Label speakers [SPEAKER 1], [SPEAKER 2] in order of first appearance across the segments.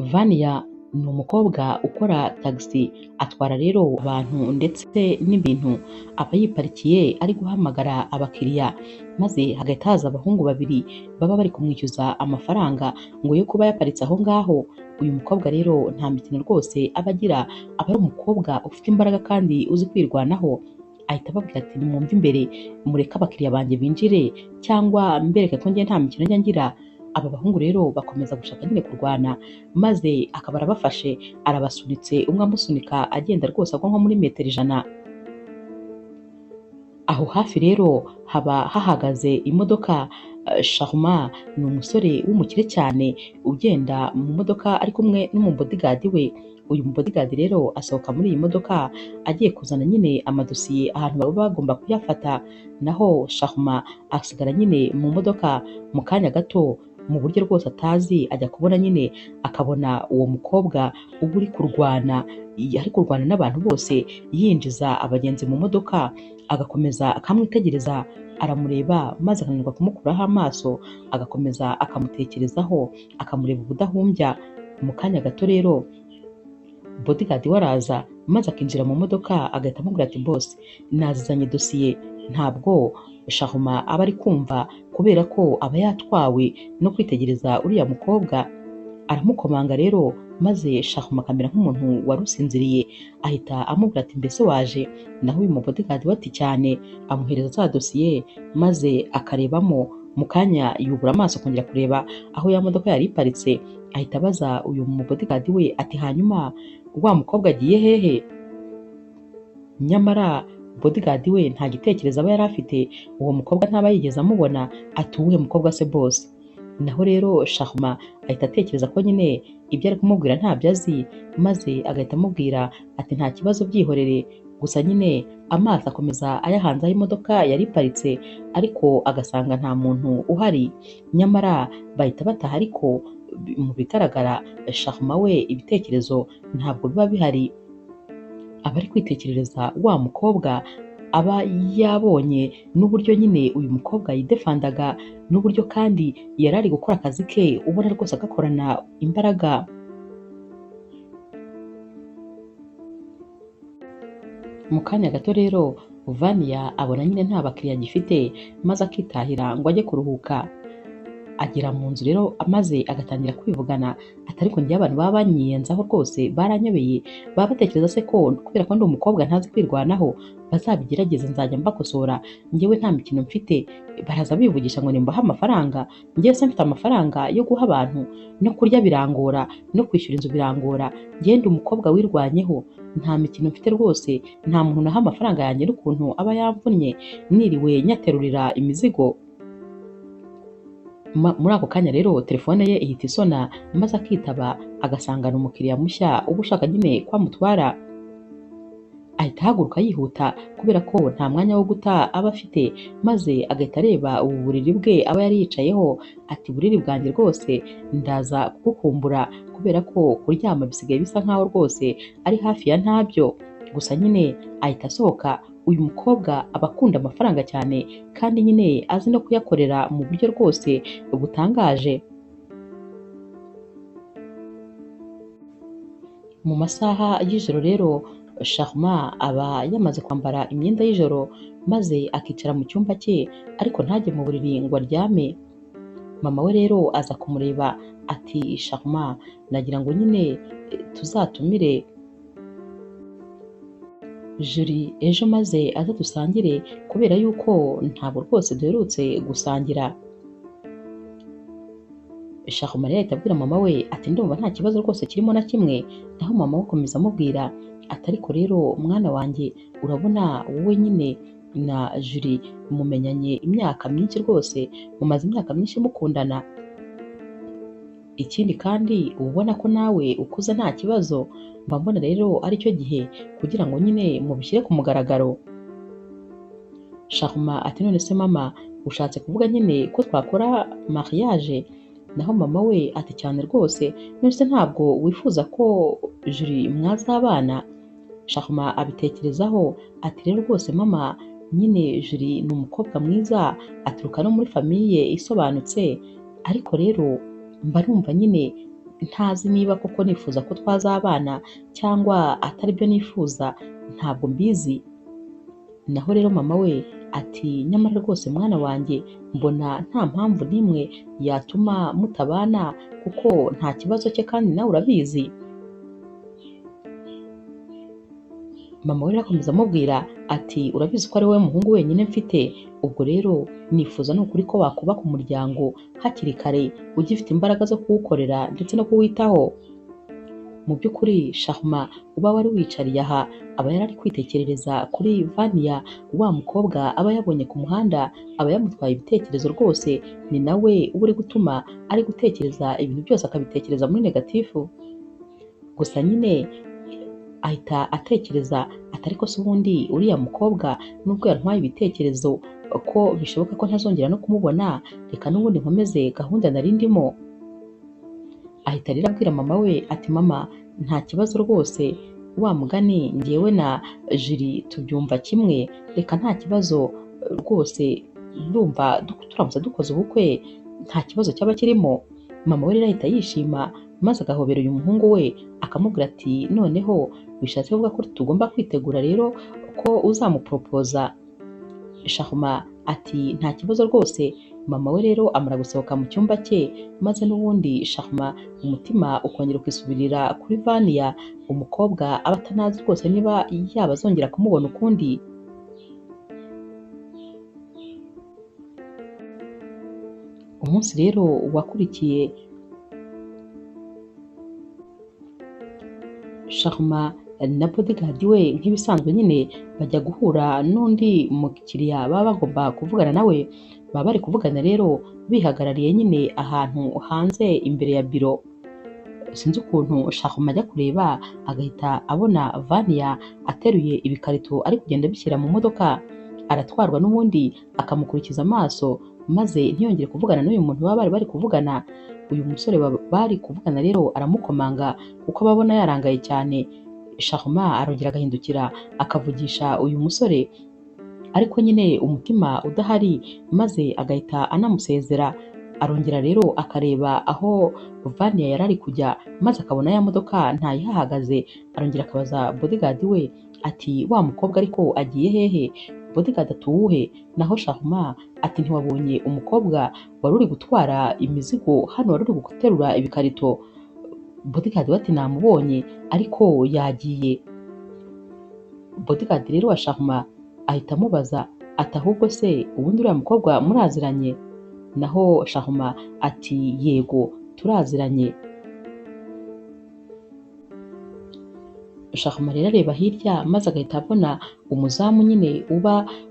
[SPEAKER 1] Vania ni umukobwa ukora tagisi, atwara rero abantu ndetse n'ibintu, aba yiparikiye ari guhamagara abakiriya, maze hagahita haza abahungu babiri baba bari kumwishyuza amafaranga ngo yo kuba yaparitse aho ngaho. Uyu mukobwa rero nta mikino rwose aba agira, aba ari umukobwa ufite imbaraga kandi uzi kwirwanaho. Ahita ababwira ati nimwumve imbere mureke abakiriya banjye binjire cyangwa mbereke ko njye nta mikino njya ngira. Aba bahungu rero bakomeza gushaka nyine kurwana, maze akaba arabafashe arabasunitse, umwe amusunika agenda rwose agwa nko muri metero 100. Aho hafi rero haba hahagaze imodoka. Sharma ni umusore w'umukire cyane ugenda mu modoka ari kumwe n'umubodigadi we. Uyu mubodigadi rero asohoka muri iyi modoka agiye kuzana nyine amadosiye ahantu baba bagomba kuyafata, naho Sharma asigara nyine mu modoka. Mu kanya gato, mu buryo rwose atazi, ajya kubona nyine akabona uwo mukobwa uba uri kurwana, ari kurwana n'abantu bose, yinjiza abagenzi mu modoka, agakomeza akamwitegereza, aramureba maze akananirwa kumukuraho amaso, agakomeza akamutekerezaho, akamureba ubudahumbya. Mu kanya gato rero bodyguard we araza maze akinjira mu modoka, agahita amubwira ati boss nazizanye dosiye. Ntabwo Sharma aba ari kumva kubera ko aba yatwawe no kwitegereza uriya mukobwa. Aramukomanga rero maze Sharma akamera nk'umuntu wari usinziriye, ahita amubwira ati mbese waje? Naho uyu mubodyguard we ati cyane, amuhereza za dosiye maze akarebamo. Mu kanya yubura amaso kongera kureba aho ya modoka yari iparitse, ahita abaza uyu mubodyguard we ati hanyuma wa mukobwa agiye hehe? Nyamara bodyguard we nta gitekerezo aba yari afite, uwo mukobwa ntaba yigeze amubona. Ati uwuhe mukobwa se boss? Naho rero Sharma ahita atekereza ko nyine ibyo ari kumubwira ntabyo azi, maze agahita amubwira ati nta kibazo byihorere. Gusa nyine amaso akomeza ayahanze aho imodoka yari iparitse, ariko agasanga nta muntu uhari. Nyamara bahita bataha, ariko mu bigaragara Sharma we ibitekerezo ntabwo biba bihari, aba ari kwitekerereza wa mukobwa aba yabonye, n'uburyo nyine uyu mukobwa yidefandaga, n'uburyo kandi yari ari gukora akazi ke ubona rwose agakorana imbaraga. Mu kanya gato rero Vania abona nyine nta bakiriya agifite, maze akitahira ngo ajye kuruhuka. Agera mu nzu rero maze agatangira kwivugana ati ariko njye abantu baba banyiyenzaho rwose baranyobeye, baba batekereza se ko kubera ko ndi umukobwa ntazi kwirwanaho bazabigerageza nzajya mbakosora, njyewe nta mikino mfite. Baraza bivugisha ngo nimbahe amafaranga, njyewe se mfite amafaranga yo guha abantu? No kurya birangora, no kwishyura inzu birangora, njyewe ndi umukobwa wirwanyeho, nta mikino mfite rwose, nta muntu naha amafaranga yanjye n'ukuntu aba yamvunnye niriwe nyaterurira imizigo. Muri ako kanya rero telefone ye ihita isona, maze akitaba agasangana umukiriya mushya uba ushaka nyine ko amutwara. Ahita ahaguruka yihuta kubera ko nta mwanya wo guta aba afite, maze agahita areba ubu buriri bwe aba yari yicayeho, ati buriri bwanjye rwose ndaza kukukumbura, kubera ko kuryama bisigaye bisa nkaho rwose ari hafi ya ntabyo. Gusa nyine ahita asohoka. Uyu mukobwa aba akunda amafaranga cyane, kandi nyine azi no kuyakorera mu buryo rwose butangaje. Mu masaha y'ijoro rero Sharma aba yamaze kwambara imyenda y'ijoro, maze akicara mu cyumba cye, ariko ntajye mu buriri ngo aryame. Mama we rero aza kumureba ati Sharma nagira ngo nyine tuzatumire Julie ejo maze aze dusangire, kubera yuko ntabwo rwose duherutse gusangira. Sharma rero ahita abwira mama we ati ndumva nta kibazo rwose kirimo na kimwe. Naho mama we akomeza amubwira ati ariko rero mwana wanjye, urabona wowe nyine na Julie mumenyanye imyaka myinshi rwose, mumaze imyaka myinshi mukundana, ikindi kandi ubona ko nawe ukuze nta kibazo. Mba mbona rero ari cyo gihe kugira ngo nyine mubishyire ku mugaragaro. Sharma ati none se mama ushatse kuvuga nyine ko twakora mariage? Naho mama we ati cyane rwose, none se ntabwo wifuza ko Julie mwazabana? Sharma abitekerezaho ati rero rwose mama, nyine Julie ni umukobwa mwiza, aturuka no muri famiye isobanutse, ariko rero mba numva nyine ntazi niba koko nifuza ko twazabana cyangwa atari byo nifuza, ntabwo mbizi. Naho rero mama we ati nyamara rwose mwana wanjye, mbona nta mpamvu n'imwe yatuma mutabana kuko nta kibazo cye kandi nawe urabizi. Mama we rero akomeza amubwira ati urabizi ko ari wowe muhungu wenyine mfite, ubwo rero nifuza ni ukuri ko wakubaka umuryango hakiri kare ugifite imbaraga zo kuwukorera ndetse no kuwitaho. Mu by'ukuri Charmant uba wari wicariye aha aba yari ari kwitekerereza kuri Vania, wa mukobwa aba yabonye ku muhanda, aba yamutwaye ibitekerezo rwose, ni nawe uba uri gutuma ari gutekereza ibintu byose akabitekereza muri negatifu. Gusa nyine ahita atekereza ati ariko se ubundi uriya mukobwa nubwo yantwaye ibitekerezo ko bishoboka ko ntazongera no kumubona, reka n'ubundi nkomeze gahunda nari ndimo. Ahita rero abwira mama we ati mama, nta kibazo rwose, wa mugani njyewe na Julie tubyumva kimwe, reka nta kibazo rwose, ndumva turamutse dukoze ubukwe nta kibazo cyaba kirimo. Mama we rero ahita yishima maze agahobera uyu muhungu we akamubwira ati noneho bishatse kuvuga ko tugomba kwitegura rero ko uzamuporopoza. Charmant ati nta kibazo rwose. Mama we rero amara gusohoka mu cyumba cye, maze n'ubundi Charmant umutima ukongera ukisubirira kuri Vania, umukobwa aba atanazi rwose niba yaba azongera kumubona ukundi. Umunsi rero wakurikiye, Charmant na bodyguard we nk'ibisanzwe nyine bajya guhura n'undi mukiriya baba bagomba kuvugana nawe. Baba bari kuvugana rero bihagarariye nyine ahantu hanze imbere ya biro. Sinzi ukuntu Charmant ajya kureba agahita abona Vania ateruye ibikarito ari kugenda bishyira mu modoka, aratwarwa n'ubundi akamukurikiza amaso maze ntiyongere kuvugana n'uyu muntu baba bari kuvugana. Uyu musore bari kuvugana rero aramukomanga kuko ababona yarangaye cyane. Charmant arongera agahindukira akavugisha uyu musore, ariko nyine umutima udahari, maze agahita anamusezera. Arongera rero akareba aho Vania yari ari kujya, maze akabona ya modoka ntayihahagaze. Arongera akabaza bodyguard we ati wa mukobwa ariko agiye hehe? Bodyguard ati uwuhe? Naho Charmant ati ntiwabonye umukobwa wari uri gutwara imizigo hano, wari uri guterura ibikarito? Bodyguard we ati namubonye ariko yagiye. Bodyguard rero wa Charmant ahita amubaza ati ahubwo se ubundi uriya mukobwa muraziranye? Naho Charmant ati yego turaziranye. Charmant rero areba hirya maze agahita abona umuzamu nyine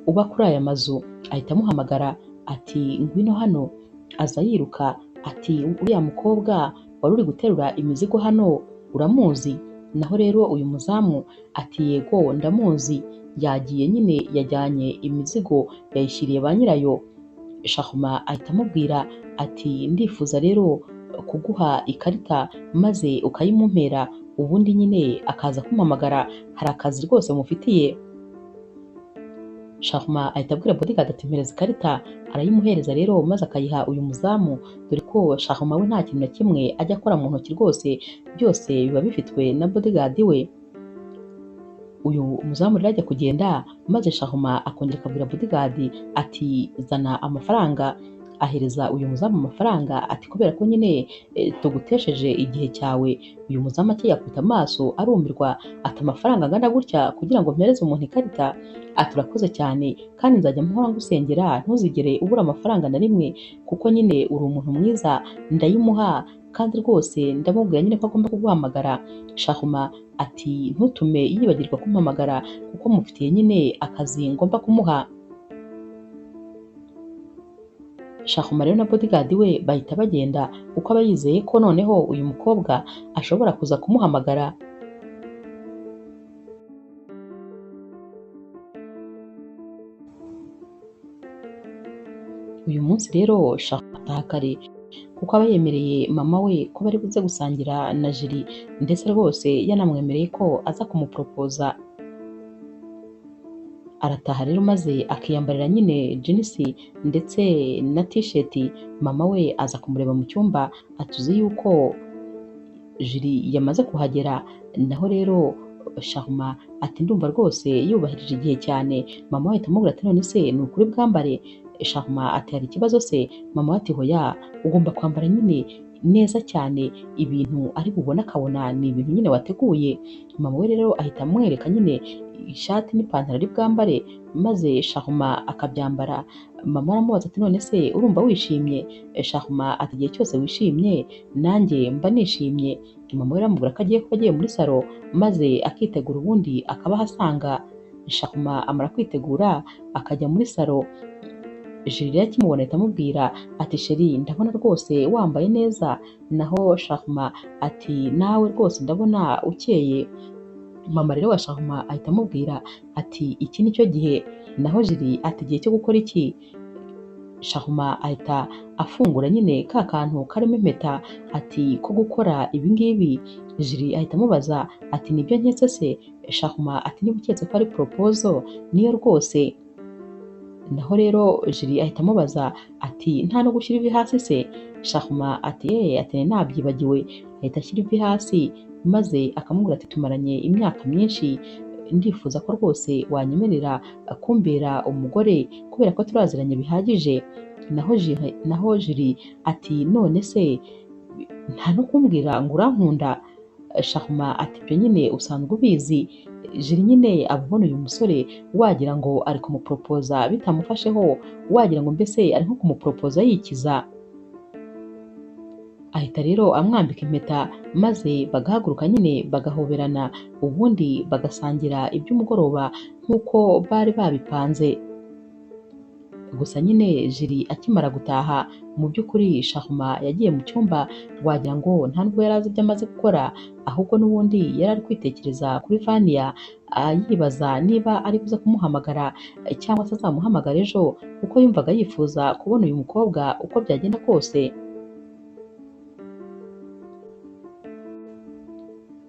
[SPEAKER 1] uba kuri aya mazu, ahita amuhamagara ati ngwino hano. Aza yiruka ati uriya mukobwa wari uri guterura imizigo hano uramuzi? Naho rero uyu muzamu ati yego ndamuzi, yagiye nyine yajyanye imizigo yayishyiriye ba nyirayo. Charmant ahita amubwira ati ndifuza rero kuguha ikarita maze ukayimumpera, ubundi nyine akaza kumpamagara, hari akazi rwose mufitiye. Charmant ahita abwira bodyguard ati mpereza ikarita. Arayimuhereza rero maze akayiha uyu muzamu, dore ko Charmant we nta kintu na kimwe ajya akora mu ntoki rwose, byose biba bifitwe na bodyguard we. Uyu muzamu rero ajya kugenda, maze Charmant akongera akabwira bodyguard ati zana amafaranga. Ahereza uyu muzamu amafaranga ati kubera ko nyine tugutesheje igihe cyawe. Uyu muzamu akiyakubita amaso arumirwa ati amafaranga angana gutya kugira ngo mpereze umuntu ikarita? Ati urakoze cyane kandi nzajya mpora ngusengera ntuzigere ubura amafaranga na rimwe, kuko nyine uri umuntu mwiza. Ndayimuha kandi rwose ndamubwira nyine ko agomba kuguhamagara. Charmant ati ntutume yibagirwa kumpamagara kuko mufitiye nyine akazi ngomba kumuha. Charmant rero na bodyguard we bahita bagenda kuko aba yizeye ko noneho uyu mukobwa ashobora kuza kumuhamagara. Uyu munsi rero Charmant ataha kare kuko aba yemereye mama we ko bari buze gusangira na Julie, ndetse rwose yanamwemereye ko aza kumuporopoza. Arataha rero maze akiyambarira nyine jeans ndetse na t-shirt. Mama we aza kumureba mu cyumba atuzi yuko Julie yamaze kuhagera, naho rero Charmant ati ndumva rwose yubahirije igihe cyane. Mama we ahita amubwira ati none se ni ukuri bwambare? Charmant ati hari ikibazo se? Mama we ati hoya, ugomba kwambara nyine neza cyane, ibintu ari bubone akabona ni ibintu nyine wateguye. Mama we rero ahita amwereka nyine ishati n'ipantaro ari bwambare, maze Charmant akabyambara. Mama aramubaza ati none se urumva wishimye? Charmant ati igihe cyose wishimye nanjye mba nishimye. Mama we aramubwira ko agiye kuba agiye muri salo maze akitegura ubundi akaba ahasanga. Charmant amara kwitegura akajya muri salo. Julie rero akimubona ahita amubwira ati sheri ndabona rwose wambaye neza, naho Charmant ati nawe rwose ndabona ukeye. Mama rero wa Charmant ahita amubwira ati iki ni cyo gihe, naho Julie ati igihe cyo gukora iki? Charmant ahita afungura nyine ka kantu karimo impeta ati ko gukora ibi ngibi. Julie ahita amubaza ati nibyo nketse se? Charmant ati niba uketse ko ari proposal niyo rwose. Naho rero Julie ahita amubaza ati nta no gushyira ivi hasi se? Charmant ati ati nabyibagiwe. Ahita ashyira ivi hasi maze akamubwira ati tumaranye imyaka myinshi, ndifuza ko rwose wanyemerera kumbera umugore kubera ko turaziranye bihagije. Naho Julie ati none se nta no kumbwira ngo urankunda? Charmant ati ibyo nyine usanzwe ubizi. Julie nyine abona uyu musore wagira ngo ari kumuporopoza bitamufasheho, wagira ngo mbese ari nko kumuporopoza yikiza. Ahita rero amwambika impeta maze bagahaguruka nyine bagahoberana, ubundi bagasangira iby'umugoroba nk'uko bari babipanze. Gusa nyine Julie akimara gutaha, mu by'ukuri Charmant yagiye mu cyumba wagira ngo nta nubwo yari azi ibyo amaze gukora, ahubwo n'ubundi yari ari kwitekereza kuri Vania, yibaza niba ari buze kumuhamagara cyangwa se azamuhamagara ejo, kuko yumvaga yifuza kubona uyu mukobwa uko byagenda kose.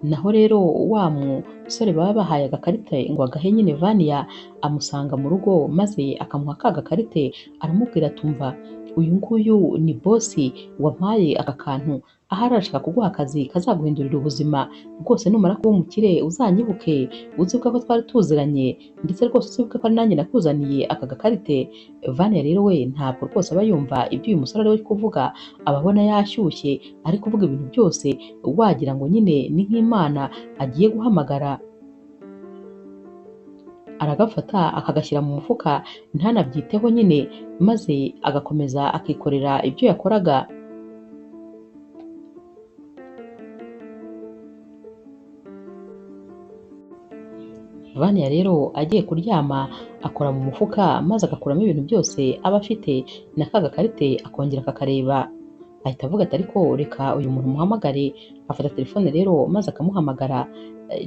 [SPEAKER 1] Naho rero wa musore baba bahaye agakarite ngo agahe nyine Vania, amusanga mu rugo maze akamuha ka gakarite, aramubwira atumva uyu nguyu ni bosi wampaye aka kantu, ahari arashaka kuguha akazi kazaguhindurira ubuzima, rwose numara kuba umukire uzanyibuke, uzibuke ko twari tuziranye, ndetse rwose uzibuke ko ari nanjye nakuzaniye aka gakarite. Vania rero we ntabwo rwose aba yumva ibyo uyu musore ari kuvuga, aba abona yashyushye ari kuvuga ibintu byose wagira ngo nyine ni nk'Imana agiye guhamagara. Aragafata akagashyira mu mufuka ntanabyiteho nyine, maze agakomeza akikorera ibyo yakoraga. Vania rero agiye kuryama akora mu mufuka maze agakuramo ibintu byose aba afite, na ka gakarite akongera akakareba. Ahita avuga ati ariko reka uyu muntu muhamagare. Afata telefone rero maze akamuhamagara.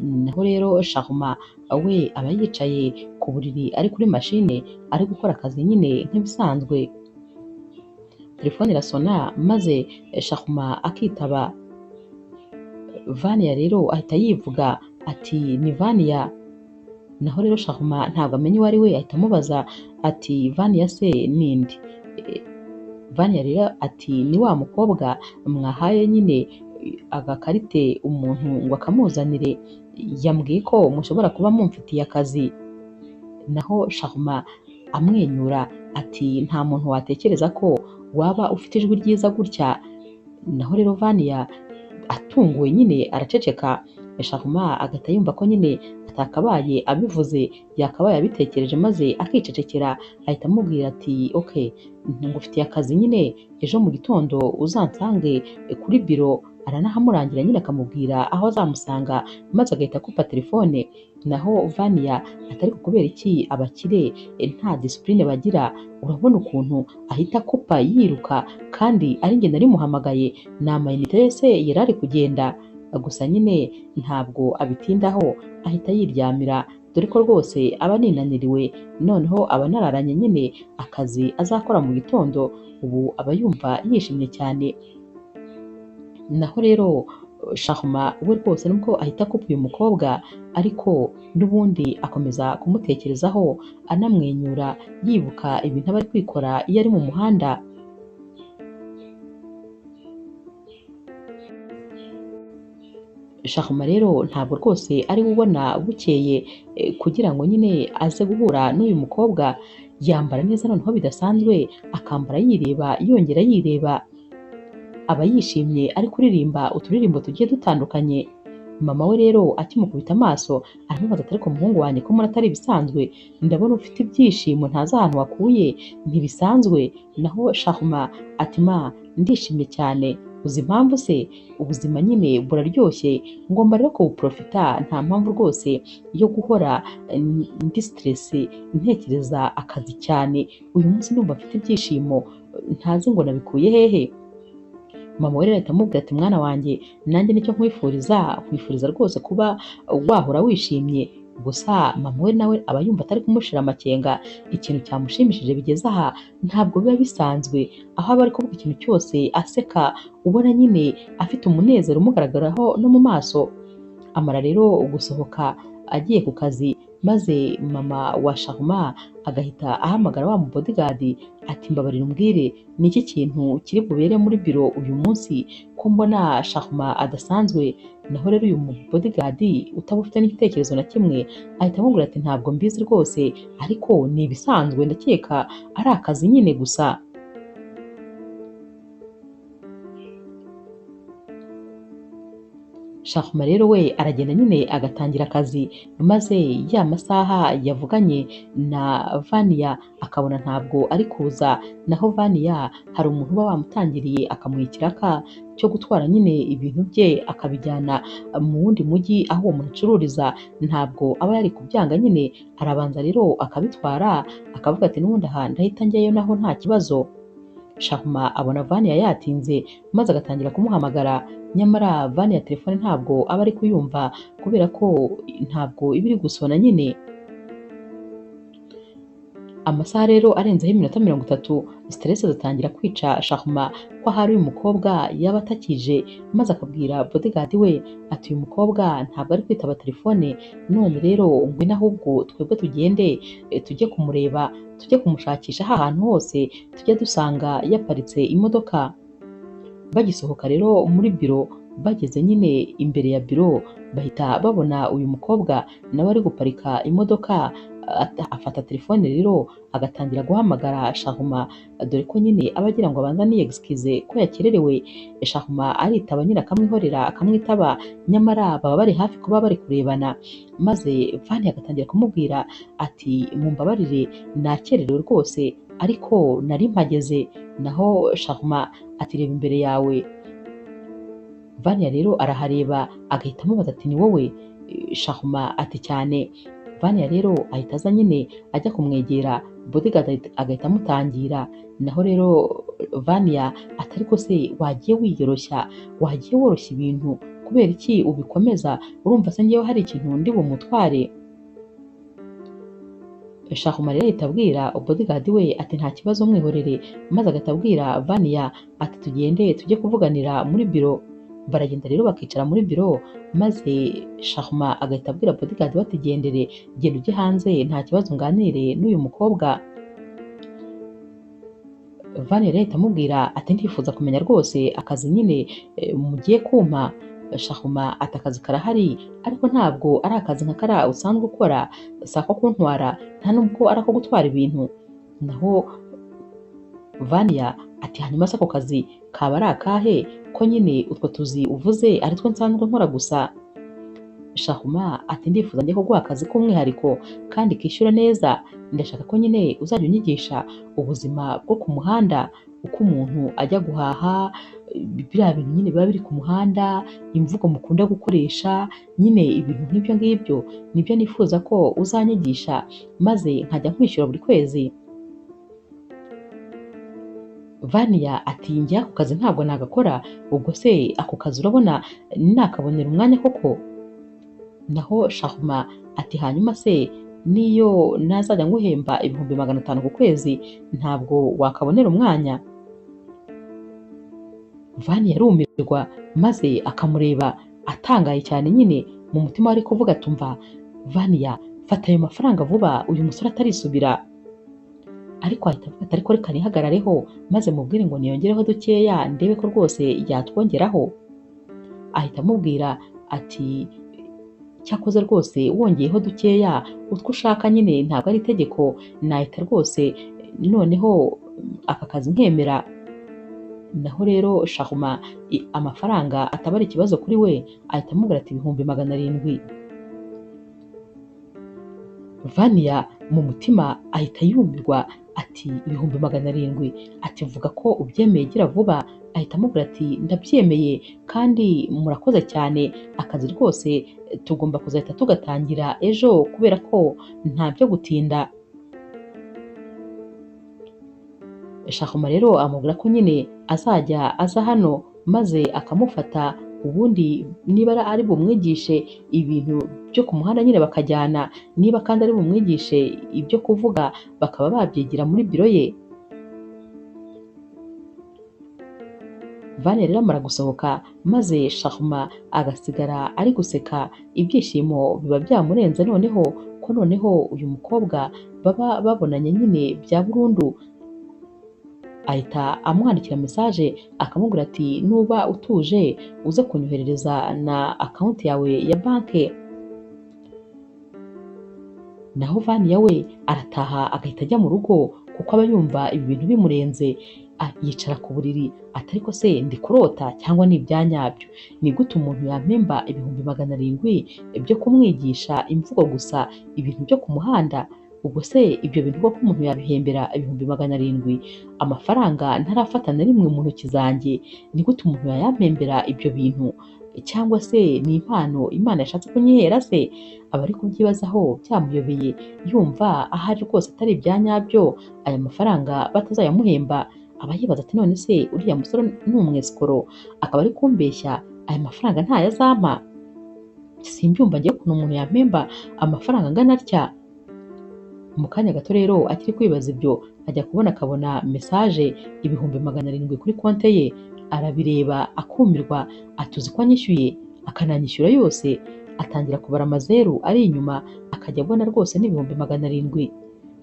[SPEAKER 1] Naho rero Charmant we aba yicaye ku buriri ari kuri mashine ari gukora akazi nyine nk'ibisanzwe. Telefone irasona maze Charmant akitaba. Vania rero ahita yivuga ati ni Vania. Naho rero Charmant ntabwo amenya uwo ari we, ahita amubaza ati Vania se ninde? Vania rero ati ni wa mukobwa mwahaye nyine agakarite umuntu ngo akamuzanire, yambwiye ko mushobora kuba mumfitiye akazi. Naho Charmant amwenyura ati nta muntu watekereza ko waba ufite ijwi ryiza gutya. Naho rero Vania atunguwe nyine araceceka. Charmant agahita yumva ko nyine atakabaye abivuze, yakabaye abitekereje maze akicecekera. Ahita amubwira ati okay, ngufitiye akazi nyine, ejo mu gitondo uzansange kuri biro. Aranahamurangira nyine akamubwira aho azamusanga, maze agahita akupa telefone. Naho Vania atari kubera iki abakire nta discipline bagira, urabona ukuntu ahita akupa yiruka kandi ari njye nari muhamagaye, ni amayinite yose yari ari kugenda. Gusa nyine ntabwo abitindaho, ahita yiryamira, dore ko rwose aba aninaniriwe, noneho aba anararanye nyine akazi azakora mu gitondo. Ubu aba yumva yishimye cyane. Naho rero Charmant we rwose nubwo ahita akupa uyu mukobwa, ariko n'ubundi akomeza kumutekerezaho anamwenyura, yibuka ibintu aba ari kwikora iyo ari mu muhanda. Shahuma rero ntabwo rwose ari we ubona bukeye kugira ngo nyine aze guhura n'uyu mukobwa, yambara neza noneho bidasanzwe, akambara yireba yongera yireba, aba yishimye ari kuririmba uturirimbo tugiye dutandukanye. Mama we rero akimukubita amaso aramubaza ati ariko muhungu wanjye ko mbona atari ibisanzwe, ndabona ufite ibyishimo ntazi ahantu wakuye, ntibisanzwe. Naho Shahuma ati ma ndishimye cyane, uzi impamvu se? Ubuzima nyine buraryoshye, ngomba rero kubuprofita, nta mpamvu rwose yo guhora ndi stress ntekereza akazi cyane. Uyu munsi ndumva mfite ibyishimo, ntazi ngo nabikuye hehe. Mama we rero ahita amubwira ati mwana wanjye nanjye nicyo nkwifuriza rwose kuba wahora wishimye. Gusa mama we nawe aba yumva atari kumushira amakenga, ikintu cyamushimishije bigeze aha ntabwo biba bisanzwe, aho aba ari kuvuga ikintu cyose aseka, ubona nyine afite umunezero umugaragaraho no mu maso. Amara rero gusohoka agiye ku kazi, maze mama wa Shahuma agahita ahamagara wa bodyguard ati mbabarira umbwire ni iki kintu kiri bubere muri biro uyu munsi ko mbona Shahuma adasanzwe. Naho rero uyu bodyguard utaba ufite n'igitekerezo na kimwe ahita amubwira ati ntabwo mbizi rwose, ariko ni ibisanzwe, ndakeka ari akazi nyine gusa. Shahuma rero we aragenda nyine agatangira akazi, maze ya masaha yavuganye na Vania akabona ntabwo ari kuza. Naho Vania hari umuntu uba wamutangiriye akamuha ikiraka cyo gutwara nyine ibintu bye akabijyana mu wundi mujyi aho uwo muntu acururiza, ntabwo aba yari kubyanga nyine, arabanza rero akabitwara akavuga ati n'ubundi aha ndahita njyayo naho nta kibazo. Shahuma abona Vania yatinze, maze agatangira kumuhamagara, nyamara Vania telefone ntabwo aba ari kuyumva kubera ko ntabwo iba iri gusona nyine. Amasaha rero arenzeho iminota 30, stress zitangira kwica Shahuma ko hari uyu mukobwa yaba atakije, maze akabwira bodyguard we ati uyu mukobwa ntabwo ari kwitaba telefone, none rero ngwino ahubwo twebwe tugende tujye kumureba, tujye kumushakisha ahantu hose tujye dusanga yaparitse imodoka. Bagisohoka rero muri biro, bageze nyine imbere ya biro bahita babona uyu mukobwa nawe ari guparika imodoka, afata telefone rero agatangira guhamagara Shahuma, dore ko nyine aba agira ngo abanza ni excuse ko yakererewe. Shahuma aritaba nyine akamwihorera akamwitaba, nyamara baba bari hafi kuba bari kurebana, maze Vani agatangira kumubwira ati mumbabarire nakererewe rwose ariko nari mpageze. Naho Shahuma ati reba imbere yawe. Vania rero arahareba agahita amubaza ati ni wowe? Shahuma ati cyane. Vania rero ahita aza nyine ajya kumwegera, bodyguard agahita amutangira. Naho rero Vania ati ariko se wagiye wiyoroshya, wagiye woroshya ibintu, kubera iki ubikomeza? Urumva se ngewe hari ikintu ndi bumutware? Shahuma rero ahita abwira bodyguard we ati nta kibazo mwihorere, maze agahita abwira Vania ati tugende tujye kuvuganira muri biro. Baragenda rero bakicara muri biro, maze Shahuma agahita abwira bodyguard we ati gendere, genda ujye hanze nta kibazo nganire n'uyu mukobwa. Vania rero ahita amubwira ati ndifuza kumenya rwose akazi nyine mugiye kumpa. Shahuma ati akazi karahari ariko ntabwo ari akazi nka kariya usanzwe ukora, si ako kuntwara, nta nubwo ari ako gutwara ibintu. Naho Vania ati hanyuma se ako kazi kaba ari akahe ko nyine utwo tuzi uvuze ari two nsanzwe nkora gusa? Shahuma ati ndifuza njye kuguha akazi k'umwihariko kandi kishyura neza, ndashaka ko nyine uzajya unyigisha ubuzima bwo ku muhanda, uko umuntu ajya guhaha, biriya bintu nyine biba biri ku muhanda, imvugo mukunda gukoresha, nyine ibintu nk'ibyo ngibyo nibyo nifuza ko uzanyigisha, maze nkajya nkwishyura buri kwezi. Vania ati njye ako kazi ntabwo nagakora, ubwo se ako kazi urabona nakabonera umwanya koko? Naho Shahuma ati hanyuma se niyo nazajya nguhemba 500 ku kwezi ntabwo wakabonera umwanya? Vani yarumirwa maze akamureba atangaye cyane, nyine mu mutima ari kuvuga atumva Vania fata ayo mafaranga vuba uyu musore atarisubira. Ariko ahita avuga ariko reka nihagarareho maze mubwire ngo niyongereho dukeya ndebe ko rwose yatwongeraho. Ahita amubwira ati cyakoze rwose wongeyeho dukeya utwo ushaka nyine ntabwo ari itegeko, nahita rwose noneho aka kazi nkemera. Naho rero Charmant amafaranga ataba ari ikibazo kuri we, ahita amubwira ati ibihumbi 700. Vania mu mutima ahita yumirwa ati ibihumbi 700, ati vuga ko ubyemeye gira vuba. Ahita amubwira ati ndabyemeye kandi murakoze cyane, akazi rwose tugomba kuzahita tugatangira ejo kubera ko nta byo gutinda. Charmant rero amubwira ko nyine azajya aza hano maze akamufata, ubundi niba ari bumwigishe ibintu byo ku muhanda nyine bakajyana, niba kandi ari bumwigishe ibyo kuvuga bakaba babyigira muri biro ye. Vania rero amara gusohoka maze Charmant agasigara ari guseka, ibyishimo biba byamurenze noneho ko noneho uyu mukobwa baba babonanye nyine bya burundu. Ahita amwandikira message akamubwira ati nuba utuje uze kunyoherereza na account yawe ya banke. Naho Vania we arataha agahita ajya mu rugo kuko aba yumva ibi bintu bimurenze. Yicara ku buriri ati ariko se ndi kurota cyangwa ni ibyanyabyo? Ni gute umuntu yampemba ibihumbi 700 byo kumwigisha imvugo gusa, ibintu byo ku muhanda? Ubwo se ibyo bintu koko umuntu yabihembera ibihumbi 700? Amafaranga ntarafata na rimwe mu ntoki zanjye, ni gute umuntu yayampembera ibyo bintu? Cyangwa se ni impano Imana yashatse kunyihera se? Aba ari kubyibazaho byamuyobeye, yumva ahari rwose atari ibyanyabyo, aya mafaranga batazayamuhemba. Aba yibaza ati none se uriya musore ni umwesikoro akaba ari kumbeshya, aya mafaranga ntayo azampa? Simbyumva ngiye ukuntu umuntu yampemba amafaranga angana atya. Mu kanya gato rero akiri kwibaza ibyo, ajya kubona akabona message ibihumbi 700 kuri konte ye. Arabireba akumirwa, atuzi ko anyishyuye akananyishyura yose. Atangira kubara amazeru ari inyuma, akajya abona rwose n'ibihumbi 700.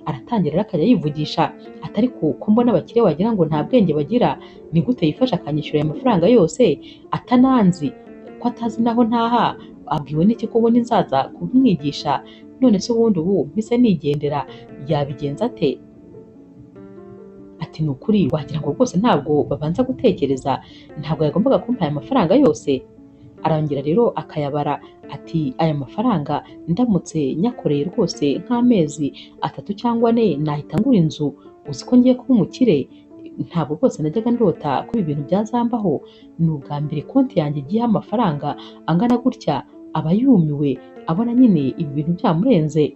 [SPEAKER 1] Aratangira rero akajya yivugisha atari ko mbona abakire wagira ngo nta bwenge bagira, ni gute yifasha akanyishyura aya mafaranga yose atananzi, ko atazi naho ntaha? Abwiwe n'iki ko ubona inzaza kumwigisha? None se ubundi ubu mpise nigendera yabigenza ate? Ati ni ukuri wagira ngo rwose ntabwo babanza gutekereza, ntabwo yagombaga kumpa aya mafaranga yose. Arongera rero akayabara ati aya mafaranga ndamutse nyakoreye rwose nk'amezi 3 cyangwa 4 nahita ngura inzu, uzi ko ngiye kuba umukire. Ntabwo rwose najyaga ndota ko ibi bintu byazambaho, ni ubwa mbere konti yanjye igiyeho amafaranga angana gutya. Aba yumiwe abona nyine ibi bintu byamurenze.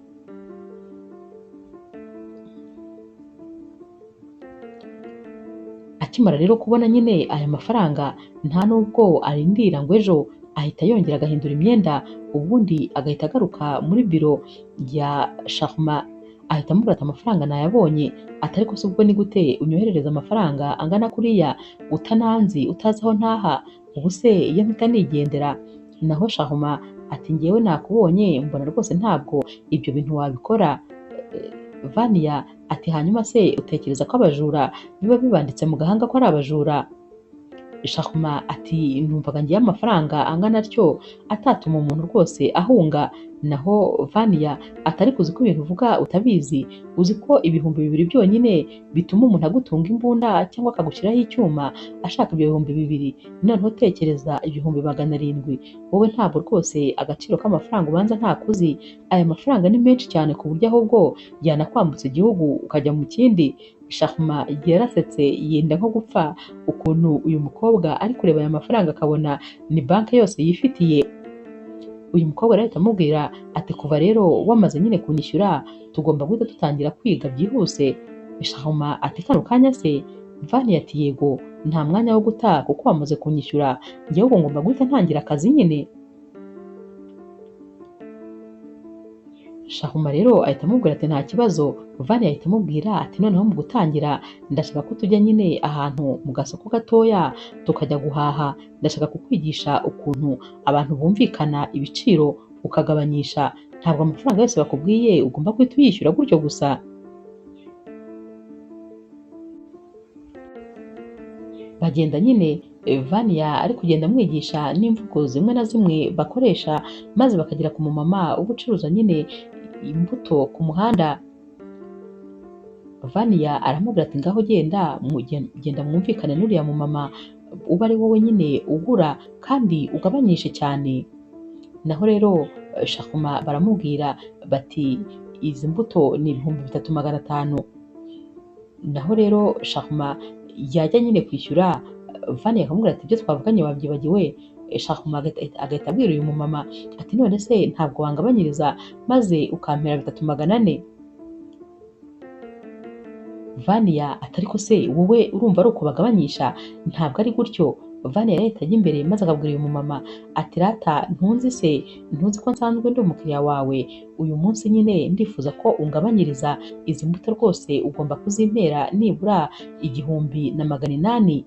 [SPEAKER 1] Akimara rero kubona nyine aya mafaranga, nta nubwo arindira ngo ejo, ahita yongera agahindura imyenda, ubundi agahita agaruka muri biro ya Charmant. Ahita amubwira ati amafaranga nayabonye. Ati ariko se ubwo ni gute unyoherereza amafaranga angana kuriya utananzi, utazi aho ntaha? Ubu se iyo mpita nigendera? Naho Charmant ati ngewe nakubonye mbona rwose ntabwo ibyo bintu wabikora. Vania ati hanyuma se utekereza ko abajura biba bibanditse mu gahanga ko ari abajura? Charmant ati numvaga ngiye amafaranga angana atyo atatuma umuntu rwose ahunga. Naho Vania atari kuzi ko ibintu uvuga utabizi, uzi ko ibihumbi 2 byonyine bituma umuntu agutunga imbunda cyangwa akagushyiraho icyuma ashaka ibyo bihumbi 2. Noneho tekereza ibihumbi 700. Wowe ntabwo rwose agaciro k'amafaranga ubanza ntakuzi. Aya mafaranga ni menshi cyane ku buryo ahubwo yanakwambutsa igihugu ukajya mu kindi. Charmant yarasetse yenda nko gupfa ukuntu uyu mukobwa ari kureba aya mafaranga akabona ni banki yose yifitiye. Uyu mukobwa rero amubwira ati kuva rero wamaze nyine kunyishyura tugomba guhita dutangira kwiga byihuse. Charmant ati kano kanya se? Vania ati yego, nta mwanya wo gutaha kuko wamaze kunyishyura, njyewe ubu ngomba guhita ntangira akazi nyine. Charmant rero ahita amubwira ati nta kibazo. Vania ahita amubwira ati noneho mu gutangira ndashaka ko tujya nyine ahantu mu gasoko gatoya tukajya guhaha. Ndashaka kukwigisha ukuntu abantu bumvikana ibiciro ukagabanyisha. Ntabwo amafaranga yose bakubwiye ugomba guhita uyishyura gutyo gusa. bagenda nyine Vania ari kugenda amwigisha n'imvugo zimwe na zimwe bakoresha, maze bakagera ku mumama uba ucuruza nyine imbuto ku muhanda. Vania aramubwira ati ngaho genda mwumvikane n'uriya mumama uba ari wowe nyine ugura kandi ugabanyishe cyane. Naho rero Shakuma baramubwira bati izi mbuto ni 3500. Naho rero Shakuma yajya nyine kwishyura, Vania akamubwira ati ibyo twavuganye wabyibagiwe. Shakuma agahita abwira uyu mumama ati none se ntabwo wangabanyiriza maze ukampera 3400? Vania ati ariko se wowe urumva ari uko bagabanyisha? Ntabwo ari gutyo. Vania yahita ajya imbere maze akabwira uyu mumama ati rata ntuzi ko nsanzwe ndi umukiriya wawe, uyu munsi nyine ndifuza ko ungabanyiriza izi mbuto, rwose ugomba kuzimpera nibura 1800.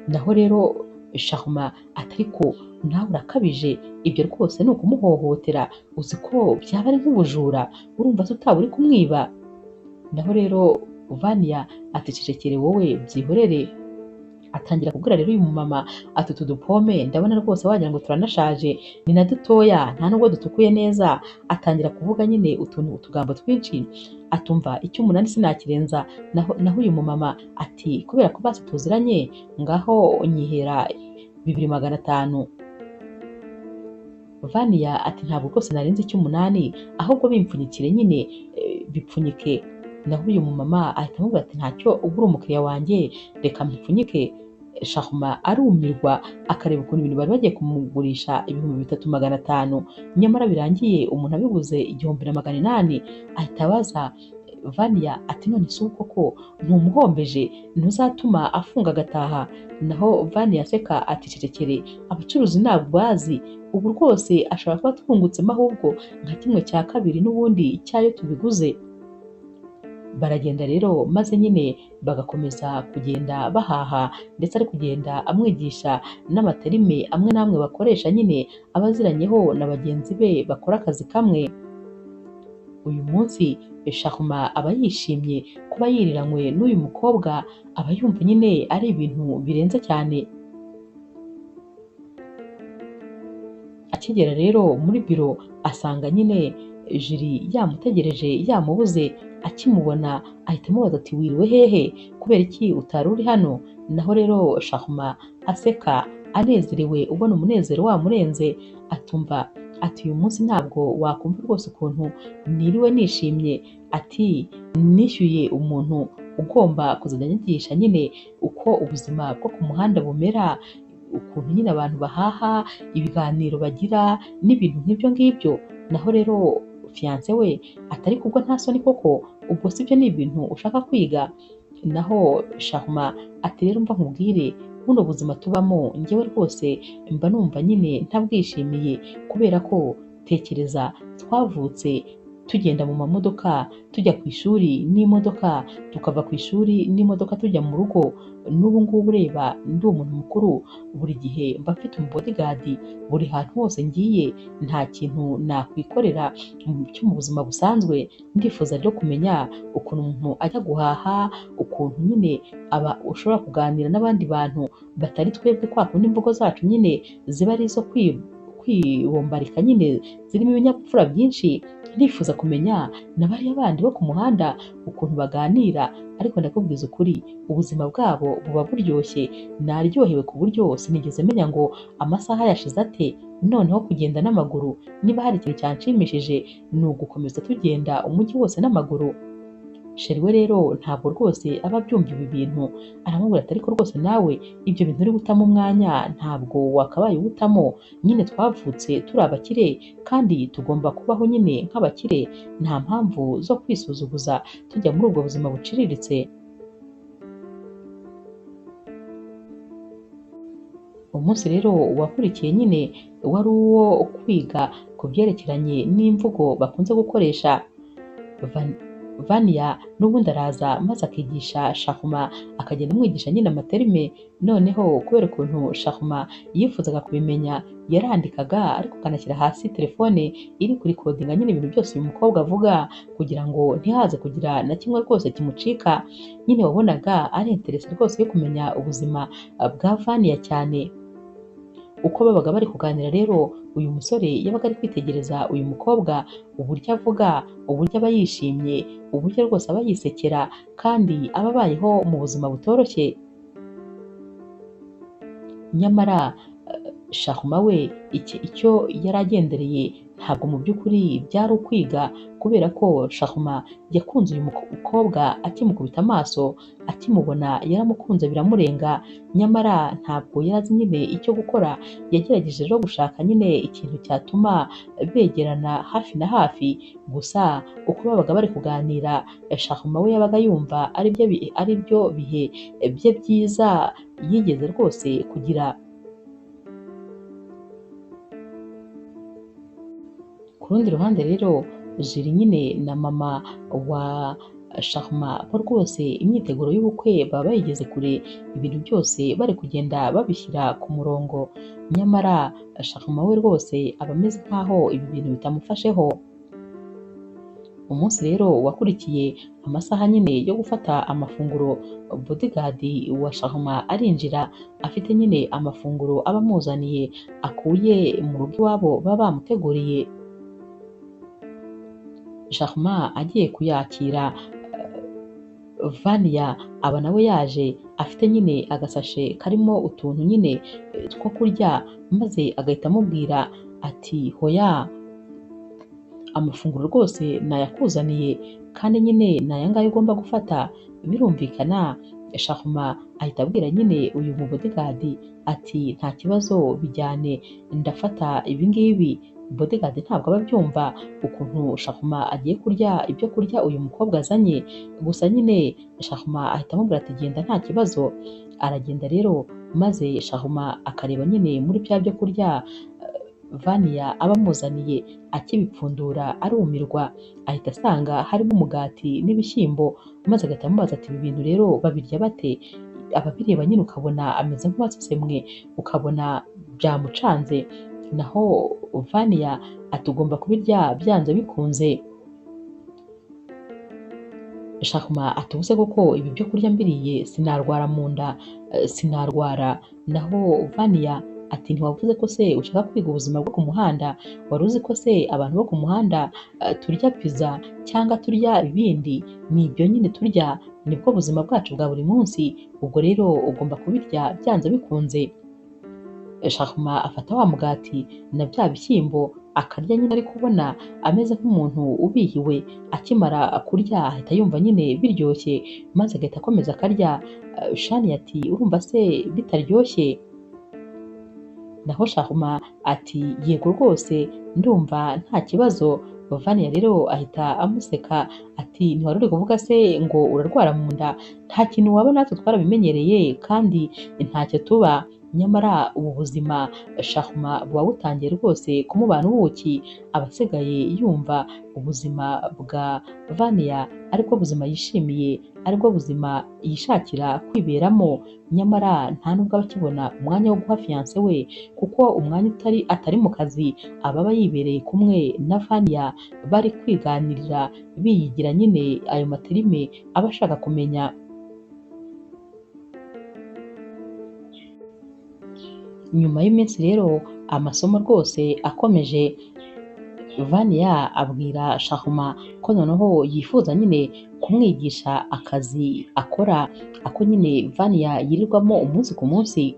[SPEAKER 1] Naho rero Shakuma ati ariko nawe urakabije, ibyo rwose ni ukumuhohotera, uzi ko byaba ari nk'ubujura, urumva se utaba uri kumwiba? Naho rero Vania ati cecekere wowe byihorere. Atangira kubwira rero uyu mumama ati utu dupome ndabona rwose wagira ngo turanashaje, ni na dutoya nta nubwo dutukuye neza. Atangira kuvuga nyine utugambo twinshi, atumva icy'umunani sinakirenza. Naho uyu mumama ati kubera ko basi tuziranye ngaho nyihera 2500. Vania ati ntabwo rwose narenze icy'umunani, ahubwo bimpfunyikire nyine bipfunyike. Naho uyu mumama ahita amubwira ati ntacyo ugura umukiriya wanjye, reka mbipfunyike. Shakuma arumirwa akareba ukuntu ibintu bari bagiye kumugurisha 3500, nyamara birangiye umuntu abiguze 1800. Ahita abaza Vania ati none se koko ntumuhombeje, ntuzatuma afunga agataha? Naho Vania aseka ati cecekere, abacuruzi ntabwo bazi, ubu rwose ashobora kuba twungutsemo ahubwo nka 1/2 n'ubundi cyayo tubiguze. Baragenda rero maze nyine bagakomeza kugenda bahaha, ndetse ari kugenda amwigisha n'amaterime amwe n'amwe bakoresha nyine abaziranyeho na bagenzi be bakora akazi kamwe. Uyu munsi Shakuma aba yishimye kuba yiriranywe n'uyu mukobwa, aba yumva nyine ari ibintu birenze cyane. Akigera rero muri biro asanga nyine Jiri yamutegereje yamubuze. Akimubona ahita amubaza ati wiriwe hehe, kubera iki utari uri hano? Naho rero Shakuma aseka anezerewe, ubona umunezero wamurenze. Atumva ati uyu munsi ntabwo wakumva rwose ukuntu niriwe nishimye. Ati nishyuye umuntu ugomba kuzajya anyigisha nyine uko ubuzima bwo ku muhanda bumera, ukuntu nyine abantu bahaha, ibiganiro bagira n'ibintu nk'ibyo ngibyo. Naho rero fiance we atari kubwo nta soni koko, ubwo sibyo ni ibintu ushaka kwiga? Naho Shakuma ati rero mva nkubwire, buno buzima tubamo njyewe rwose mba numva nyine ntabwishimiye, kubera ko tekereza twavutse tugenda mu mamodoka, tujya ku ishuri n'imodoka, tukava ku ishuri n'imodoka tujya mu rugo. N'ubu ngubu ureba ndi umuntu mukuru, buri gihe mba mfite umubodyguard, buri hantu hose ngiye nta kintu nakwikorera cyo mu buzima busanzwe. Ndifuza rero kumenya ukuntu umuntu ajya guhaha, ukuntu nyine aba ushobora kuganira n'abandi bantu batari twebwe, kwa kundi imvugo zacu nyine ziba ari izo kwibombarika nyine zirimo ibinyabupfura byinshi. Ndifuza kumenya na bariya bandi bo ku muhanda ukuntu baganira, ariko ndakubwiza ukuri ubuzima bwabo buba buryoshye. Naryohewe ku buryo sinigeze menya ngo amasaha yashize ate. Noneho kugenda n'amaguru, niba hari ikintu cyanshimishije ni ugukomeza tugenda umujyi wose n'amaguru. Sheri we rero ntabwo rwose aba abyumva ibi bintu, aramubwira ati ariko rwose nawe ibyo bintu uri gutamo umwanya ntabwo wakabaye uwutamo. Nyine twavutse turi abakire kandi tugomba kubaho nyine nk'abakire, nta mpamvu zo kwisuzuguza tujya muri ubwo buzima buciriritse. Umunsi rero wakurikiye nyine wari uwo kwiga ku byerekeranye n'imvugo bakunze gukoresha. Vania n'ubundi araza maze akigisha Shahuma, akagenda amwigisha nyine amaterime. Noneho kubera ukuntu Shahuma yifuzaga kubimenya, yarandikaga ariko akanashyira hasi telefone iri kurikodinga nyine ibintu byose uyu mukobwa avuga, kugira ngo ntihaze kugira na kimwe rwose kimucika. Nyine wabonaga ari interesi rwose yo kumenya ubuzima bwa Vania cyane. Uko babaga bari kuganira rero, uyu musore yabaga ari kwitegereza uyu mukobwa, uburyo avuga, uburyo aba yishimye, uburyo rwose aba yisekera kandi aba abayeho mu buzima butoroshye. Nyamara Shahuma we icyo yari agendereye ntabwo mu by'ukuri byari ukwiga, kubera ko Shahuma yakunze uyu mukobwa akimukubita amaso, akimubona yaramukunze biramurenga. Nyamara ntabwo yari azi nyine icyo gukora. Yagerageje rero gushaka nyine ikintu cyatuma begerana hafi na hafi, gusa uko babaga bari kuganira, Shahuma we yabaga yumva ari byo bihe bye byiza yigeze rwose kugira. Ku rundi ruhande rero, Julie nyine na mama wa Shahuma bo rwose imyiteguro y'ubukwe baba bayigeze kure, ibintu byose bari kugenda babishyira ku murongo. Nyamara Shahuma we rwose aba ameze nk'aho ibi bintu bitamufasheho. Umunsi rero wakurikiye amasaha nyine yo gufata amafunguro, bodyguard wa Shahuma arinjira afite nyine amafunguro aba amuzaniye akuye mu rugo iwabo baba bamuteguriye. Shahuma agiye kuyakira, Vania aba nawe yaje afite nyine agasashe karimo utuntu nyine two kurya, maze agahita amubwira ati hoya, amafunguro rwose nayakuzaniye kandi nyine ni aya ngaya ugomba gufata. Birumvikana Shahuma ahita abwira nyine uyu mu bodyguard ati nta kibazo bijyane, ndafata ibi ngibi. Bodyguard ntabwo aba abyumva ukuntu Shahuma agiye kurya ibyo kurya uyu mukobwa azanye, gusa nyine Shahuma ahita amubwira ati genda nta kibazo. Aragenda rero maze Shahuma akareba nyine muri bya byo kurya Vania aba amuzaniye, akibipfundura arumirwa, ahita asanga harimo umugati n'ibishyimbo, maze agahita amubaza ati ibi bintu rero babirya bate? Ababireba nyine ukabona ameze nk'uwasesemwe, ukabona byamucanze. Naho Vania ati ugomba kubirya byanze bikunze. Shahuma ati ubuse koko ibi byo kurya mbiriye sinarwara mu nda, sinarwara. Naho Vania ati ntiwavuze ko se ushaka kwiga ubuzima bwo ku muhanda? Wari uzi ko se abantu bo ku muhanda turya pizza cyangwa turya ibindi? Ni ibyo nyine turya, nibwo buzima bwacu bwa buri munsi. Ubwo rero ugomba kubirya byanze bikunze. Shahuma afata wa mugati na bya bishyimbo akarya nyine, ari kubona ameze nk'umuntu ubihiwe. Akimara kurya ahita yumva nyine biryoshye, maze agahita akomeza akarya. Shani ati urumva se bitaryoshye? Naho Shahuma ati yego rwose ndumva nta kibazo. Vania rero ahita amuseka ati ntiwari uri kuvuga se ngo urarwara mu nda? Nta kintu waba, natwe twarabimenyereye kandi ntacyo tuba. Nyamara ubu buzima Shahuma buba butangiye rwose kumubana ubuki, aba asigaye yumva ubuzima bwa Vania aribwo buzima yishimiye, aribwo buzima yishakira kwiberamo. Nyamara nta nubwo aba akibona umwanya wo guha fiyanse we, kuko umwanya atari mu kazi aba aba yibereye kumwe na Vania, bari kwiganirira biyigira nyine ayo materime aba ashaka kumenya. Nyuma y'iminsi rero amasomo rwose akomeje, Vania abwira Shahuma ko noneho yifuza nyine kumwigisha akazi akora, ako nyine Vania yirirwamo umunsi ku munsi.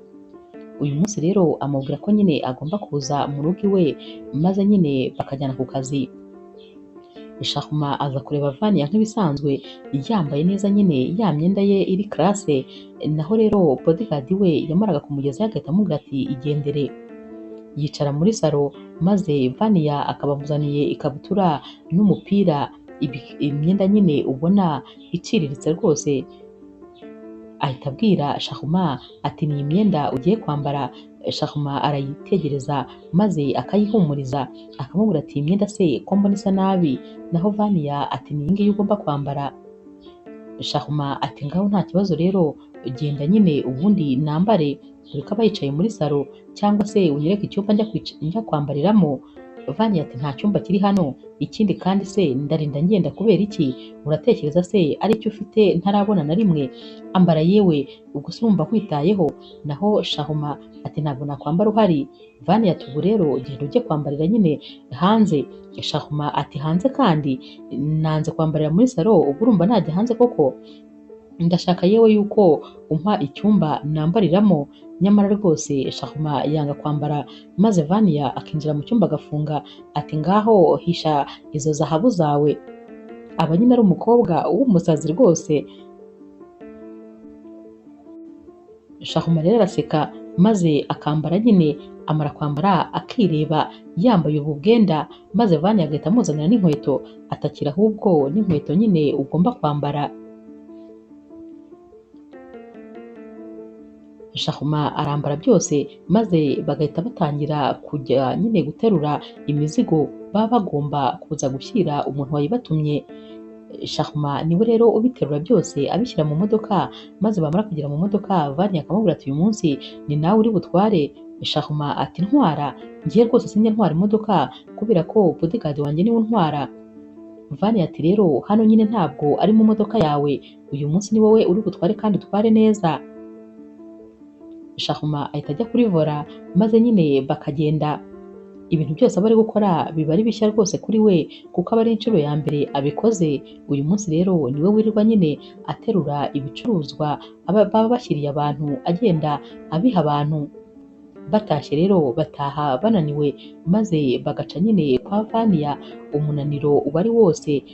[SPEAKER 1] Uyu munsi rero amubwira ko nyine agomba kuza mu rugo iwe, maze nyine bakajyana ku kazi. Shahuma aza kureba Vania nk'ibisanzwe yambaye neza nyine ya myenda ye iri classe. Naho rero bodyguard we yamaraga kumugezaho agahita amubwira ati igendere. Yicara muri salo, maze Vania akabamuzaniye ikabutura n'umupira, imyenda nyine ubona iciriritse rwose. ahita abwira Shahuma ati ni imyenda ugiye kwambara. Shahuma arayitegereza maze akayihumuriza akamubwira ati iyi myenda se ko mbona isa nabi, naho Vania ati ni iyi ngiyi ugomba kwambara. Shahuma ati ngaho nta kibazo rero genda nyine ubundi nambare, dore ko aba yicaye muri salo, cyangwa se unyereke icyumba njya kwambariramo. Vania ati nta cyumba kiri hano, ikindi kandi se ndarinda ngenda kubera iki? Uratekereza se ari icyo ufite ntarabona na rimwe? Ambara yewe, ubwo se urumva nkwitayeho? Naho Shahuma ati ntabwo nakwambara uhari. Vania ati ubu rero genda ujye kwambarira nyine hanze. Shahuma ati hanze kandi nanze kwambarira muri salo, ubwo urumva najya hanze koko? Ndashaka yewe yuko umpa icyumba nambariramo. Nyamara rwose Shahuma yanga kwambara, maze Vania akinjira mu cyumba agafunga ati ngaho hisha izo zahabu zawe. Aba nyine ari umukobwa w'umusazi rwose. Shahuma rero araseka maze akambara nyine, amara kwambara akireba yambaye ubu bwenda, maze Vania agahita amuzanira n'inkweto atakira ahubwo n'inkweto nyine ugomba kwambara. Shahuma arambara byose maze bagahita batangira kujya nyine guterura imizigo baba bagomba kuza gushyira umuntu wayibatumye. Shahuma niwe rero ubiterura byose abishyira mu modoka, maze bamara kugera mu modoka Vania akamubwira ati uyu munsi ni nawe uri butware. Shahuma ati ntwara? Ngiye rwose sinjya ntwara imodoka kubera ko bodyguard wanjye niwe untwara. Vania ati rero hano nyine ntabwo ari mu modoka yawe, uyu munsi ni wowe uri butware kandi utware neza. Shahuma ahita ajya kuri vola maze nyine bakagenda. Ibintu byose aba ari gukora biba ari bishya rwose kuri we, kuko aba ari inshuro ya mbere abikoze. Uyu munsi rero niwe wirirwa nyine aterura ibicuruzwa baba bashyiriye abantu, agenda abiha abantu. Batashye rero bataha bananiwe, maze bagaca nyine kwa Vania. Umunaniro uba ari wose,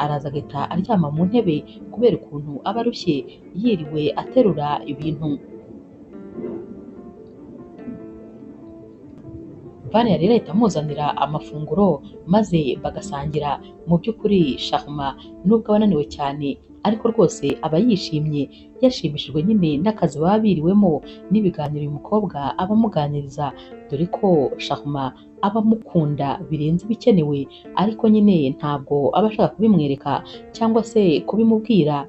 [SPEAKER 1] araza agahita aryama mu ntebe kubera ukuntu aba arushye yiriwe aterura ibintu. Vania rero ahita amuzanira amafunguro maze bagasangira. Mu by'ukuri Shahuma nubwo aba ananiwe cyane, ariko rwose aba yishimye, yashimishijwe nyine n'akazi baba biriwemo n'ibiganiro uyu mukobwa aba amuganiriza, dore ko Shahuma aba amukunda birenze ibikenewe, ariko nyine ntabwo aba ashaka kubimwereka cyangwa se kubimubwira.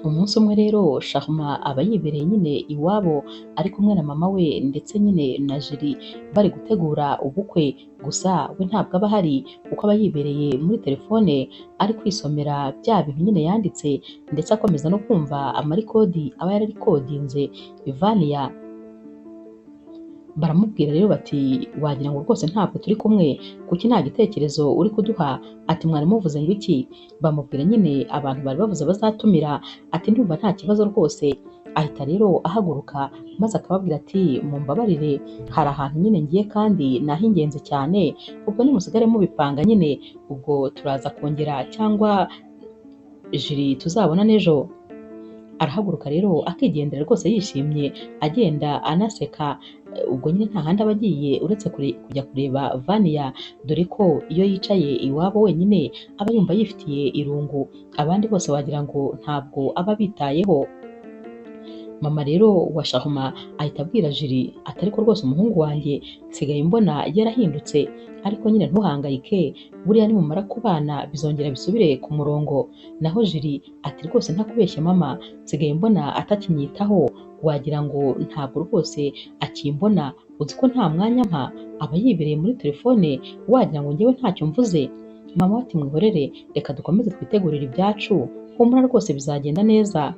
[SPEAKER 1] Umunsi umwe rero Shahuma aba yibereye nyine iwabo ari kumwe na mama we ndetse nyine na Jiri bari gutegura ubukwe, gusa we ntabwo aba ahari kuko aba yibereye muri telefone ari kwisomera bya bintu nyine yanditse, ndetse akomeza no kumva amarikodi aba yararikodinze Vania. Baramubwira rero bati wagira ngo rwose ntabwo turi kumwe, kuki nta gitekerezo uri kuduha? Ati mwari muvuze ngo iki? Bamubwira nyine abantu bari bavuze bazatumira, ati ndumva nta kibazo rwose. Ahita rero ahaguruka maze akababwira ati mumbabarire, hari ahantu nyine ngiye kandi ni ah'ingenzi cyane, ubwo nimusigare mubipanga nyine, ubwo turaza kongera cyangwa Jiri tuzabona n'ejo. Arahaguruka rero akigendera rwose yishimye, agenda anaseka. Ubwo nyine nta handi aba agiye uretse kujya kureba Vania, dore ko iyo yicaye iwabo wenyine aba yumva yifitiye irungu, abandi bose wagira ngo ntabwo aba bitayeho. Mama rero wa Shahuma ahita abwira Jiri ati ariko rwose umuhungu wanjye nsigaye mbona yarahindutse, ariko nyine ntuhangayike, buriya nimumara kubana bizongera bisubire ku murongo. Naho Jiri ati rwose ntakubeshye mama, nsigaye mbona atakinyitaho, wagira ngo ntabwo rwose akimbona, uzi ko nta mwanya mpa, aba yibereye muri telefone wagira ngo njyewe ntacyo mvuze. Mama ati mwihorere, reka dukomeze twitegurire ibyacu, humura rwose bizagenda neza.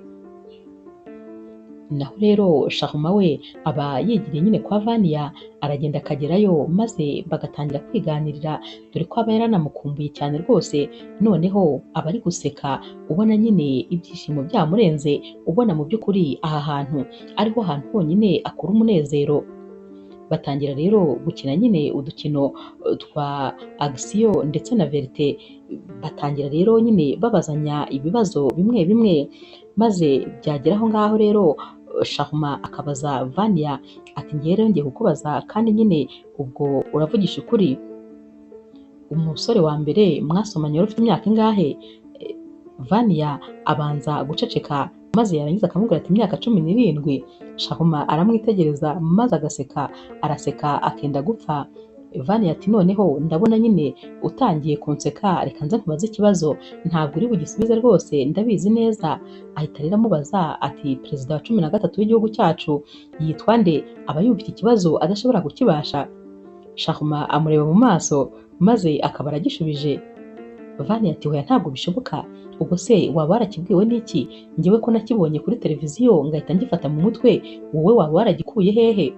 [SPEAKER 1] Naho rero Shahuma we aba yigiriye nyine kwa Vania, aragenda akagerayo maze bagatangira kwiganirira, dore ko aba yaranamukumbuye cyane rwose. Noneho aba ari guseka ubona nyine ibyishimo byamurenze, ubona mu by'ukuri aha hantu ariho hantu honyine akura umunezero. Batangira rero gukina nyine udukino twa agisiyo ndetse na verite. Batangira rero nyine babazanya ibibazo bimwe bimwe, maze byagera aho ngaho rero Shahuma akabaza Vania ati ngiye rero ngiye kukubaza kandi nyine ubwo uravugisha ukuri, umusore wa mbere mwasomanye wari ufite imyaka ingahe? Vania abanza guceceka maze yarangiza akamubwira ati imyaka 17. Shahuma aramwitegereza maze agaseka, araseka akenda gupfa. Vania ati noneho ndabona nyine utangiye kunseka, reka nze nkubaze ikibazo, ntabwo uri bugisubize rwose ndabizi neza. Ahita rero amubaza ati perezida wa 13 w'igihugu cyacu yitwa nde? Aba yumva iki kibazo adashobora kukibasha. Shahuma amureba mu maso maze akaba aragishubije. Vania ati hoya ntabwo bishoboka, ubwo se waba warakibwiwe n'iki? Njyewe ko nakibonye kuri televiziyo ngahita ngifata mu mutwe, wowe waba waragikuye hehe?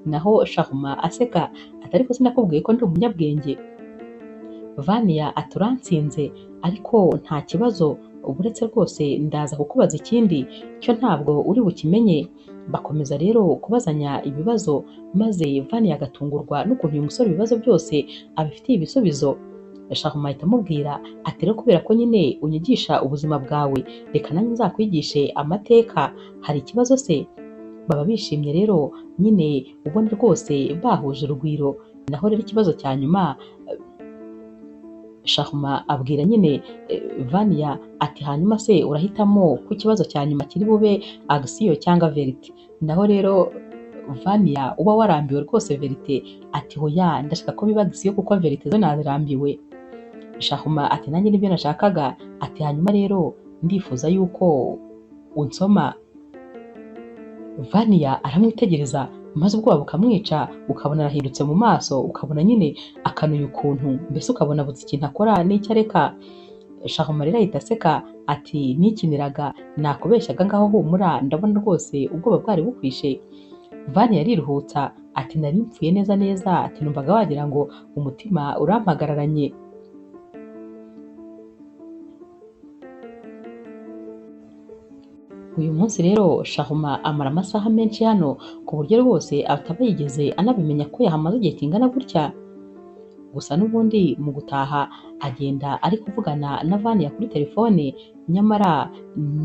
[SPEAKER 1] Naho Shahuma aseka ati ariko sinakubwiye ko ndi umunyabwenge. Vania ati uransinze ariko nta kibazo, uretse rwose ndaza kukubaza ikindi cyo ntabwo uri bukimenye. Bakomeza rero kubazanya ibibazo maze Vania agatungurwa n'ukuntu uyu musore ibibazo byose abifitiye ibisubizo. Shahuma ahita amubwira ati rero kubera ko nyine unyigisha ubuzima bwawe, reka nanjye nzakwigishe amateka, hari ikibazo se? Baba bishimye rero nyine ubona rwose bahuje urugwiro. Naho rero ikibazo cya nyuma Shahuma abwira nyine Vania ati hanyuma se urahitamo ko ikibazo cya nyuma kiri bube action cyangwa verite? Naho rero Vania uba warambiwe rwose verite ati hoya ndashaka ko biba action kuko verite zo nazirambiwe. Shahuma ati nanjye nibyo nashakaga, ati hanyuma rero ndifuza yuko unsoma. Vania aramwitegereza maze ubwoba bukamwica, ukabona arahindutse mu maso, ukabona nyine akanuye ukuntu, mbese ukabona abuze ikintu akora n'icyo areka. Shahuma rero ahita aseka ati nikiniraga, nakubeshyaga ngaho humura, ndabona rwose ubwoba bwari bukwishe. Vania yariruhutsa ati nari mpfuye neza neza, ati numvaga wagira ngo umutima urampagararanye. Uyu munsi rero Shahuma amara amasaha menshi hano ku buryo rwose ataba yigeze anabimenya ko yahamaze igihe kingana gutya. Gusa n'ubundi mu gutaha agenda ari kuvugana na Vania kuri telefone, nyamara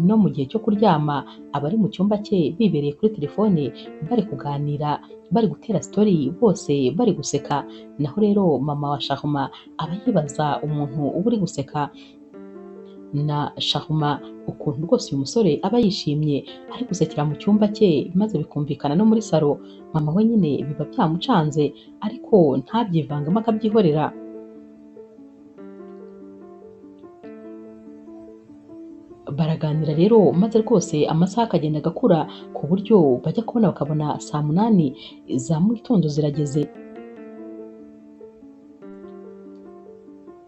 [SPEAKER 1] no mu gihe cyo kuryama aba ari mu cyumba cye bibereye kuri telefone bari kuganira, bari gutera story, bose bari guseka. Naho rero mama wa Shahuma aba yibaza umuntu uba uri guseka na Shahuma ukuntu rwose uyu musore aba yishimye ari gusekera mu cyumba cye, maze bikumvikana no muri salo. Mama we nyine biba byamucanze ariko ntabyivangamo akabyihorera. Baraganira rero maze rwose amasaha akagenda agakura ku buryo bajya kubona bakabona saa 8 za mu gitondo zirageze.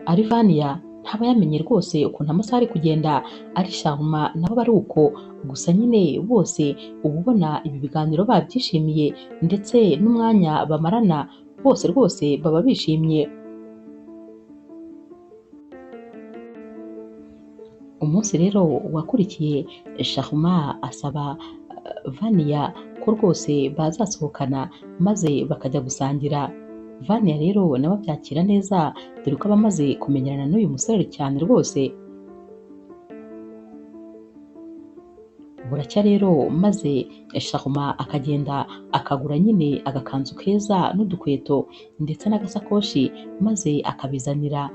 [SPEAKER 1] Ari Vania ntaba yamenye rwose ukuntu amasaha ari kugenda, ari Shahuma nabo bari uko. Gusa nyine bose uba ubona ibi biganiro babyishimiye ndetse n'umwanya bamarana bose rwose baba bishimye. Umunsi rero wakurikiye Shahuma asaba Vania ko rwose bazasohokana maze bakajya gusangira. Vania rero nawe abyakira neza dore ko aba amaze kumenyerana n'uyu musore cyane rwose. Buracya rero maze Shahuma akagenda akagura nyine agakanzu keza n'udukweto ndetse n'agasakoshi maze akabizanira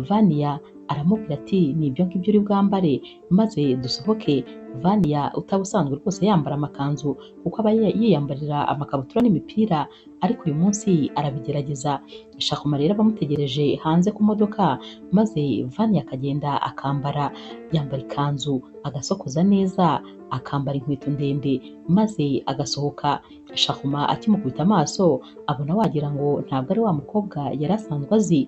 [SPEAKER 1] Vania. Aramubwira ati nibyo ngibyo uri bwambare maze dusohoke. Vania utaba usanzwe rwose yambara amakanzu kuko aba yiyambarira amakabutura n'imipira, ariko uyu munsi arabigerageza. Shahuma rero abamutegereje hanze ku modoka maze Vania akagenda akambara, yambara ikanzu agasokoza neza, akambara inkweto ndende maze agasohoka. Shahuma akimukubita amaso abona wagira ngo ntabwo ari wa mukobwa yari asanzwe azi.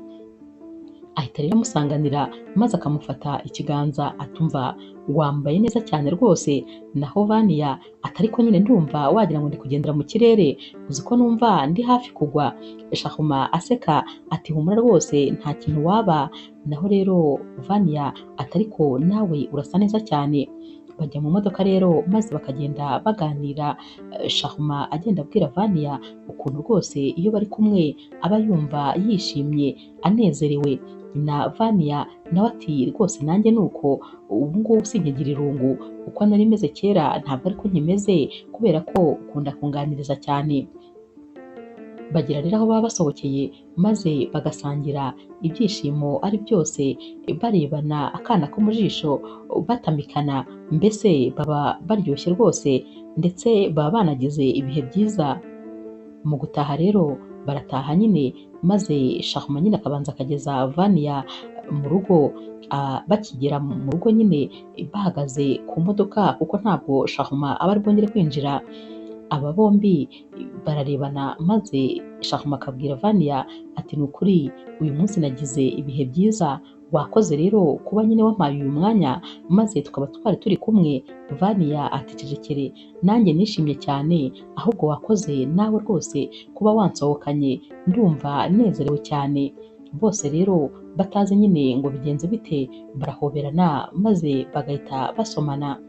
[SPEAKER 1] Ahita rero amusanganira maze akamufata ikiganza atumva wambaye neza cyane rwose. Naho Vania atari ko nyine ndumva wagira ngo ndi kugendera mu kirere, uzi ko numva ndi hafi kugwa. Shahuma aseka ati humura rwose nta kintu waba. Naho rero Vania atari ko nawe urasa neza cyane. Bajya mu modoka rero maze bakagenda baganira, Shahuma agenda abwira Vania ukuntu rwose iyo bari kumwe aba yumva yishimye anezerewe. na Vania nawe ati rwose nanjye nuko ubu ngubu sinkigira irungu, uko nari meze kera ntabwo ariko nkimeze kubera ko ukunda kunganiriza cyane. Bagira rero aho baba basohokeye maze bagasangira ibyishimo ari byose, barebana akana ko mu jisho, batamikana, mbese baba baryoshye rwose ndetse baba banagize ibihe byiza. Mu gutaha rero barataha nyine maze Charmant nyine akabanza akageza Vania mu rugo. Bakigera mu rugo nyine bahagaze ku modoka kuko ntabwo Charmant aba ari bwongere kwinjira. Aba bombi bararebana maze Charmant akabwira Vania ati ni ukuri uyu munsi nagize ibihe byiza, wakoze rero kuba nyine wampaye uyu mwanya maze tukaba twari turi kumwe. Vania ati cecekere, nanjye nishimye cyane, ahubwo wakoze nawe rwose kuba wansohokanye, ndumva nezerewe cyane. Bose rero batazi nyine ngo bigenze bite, barahoberana maze bagahita basomana.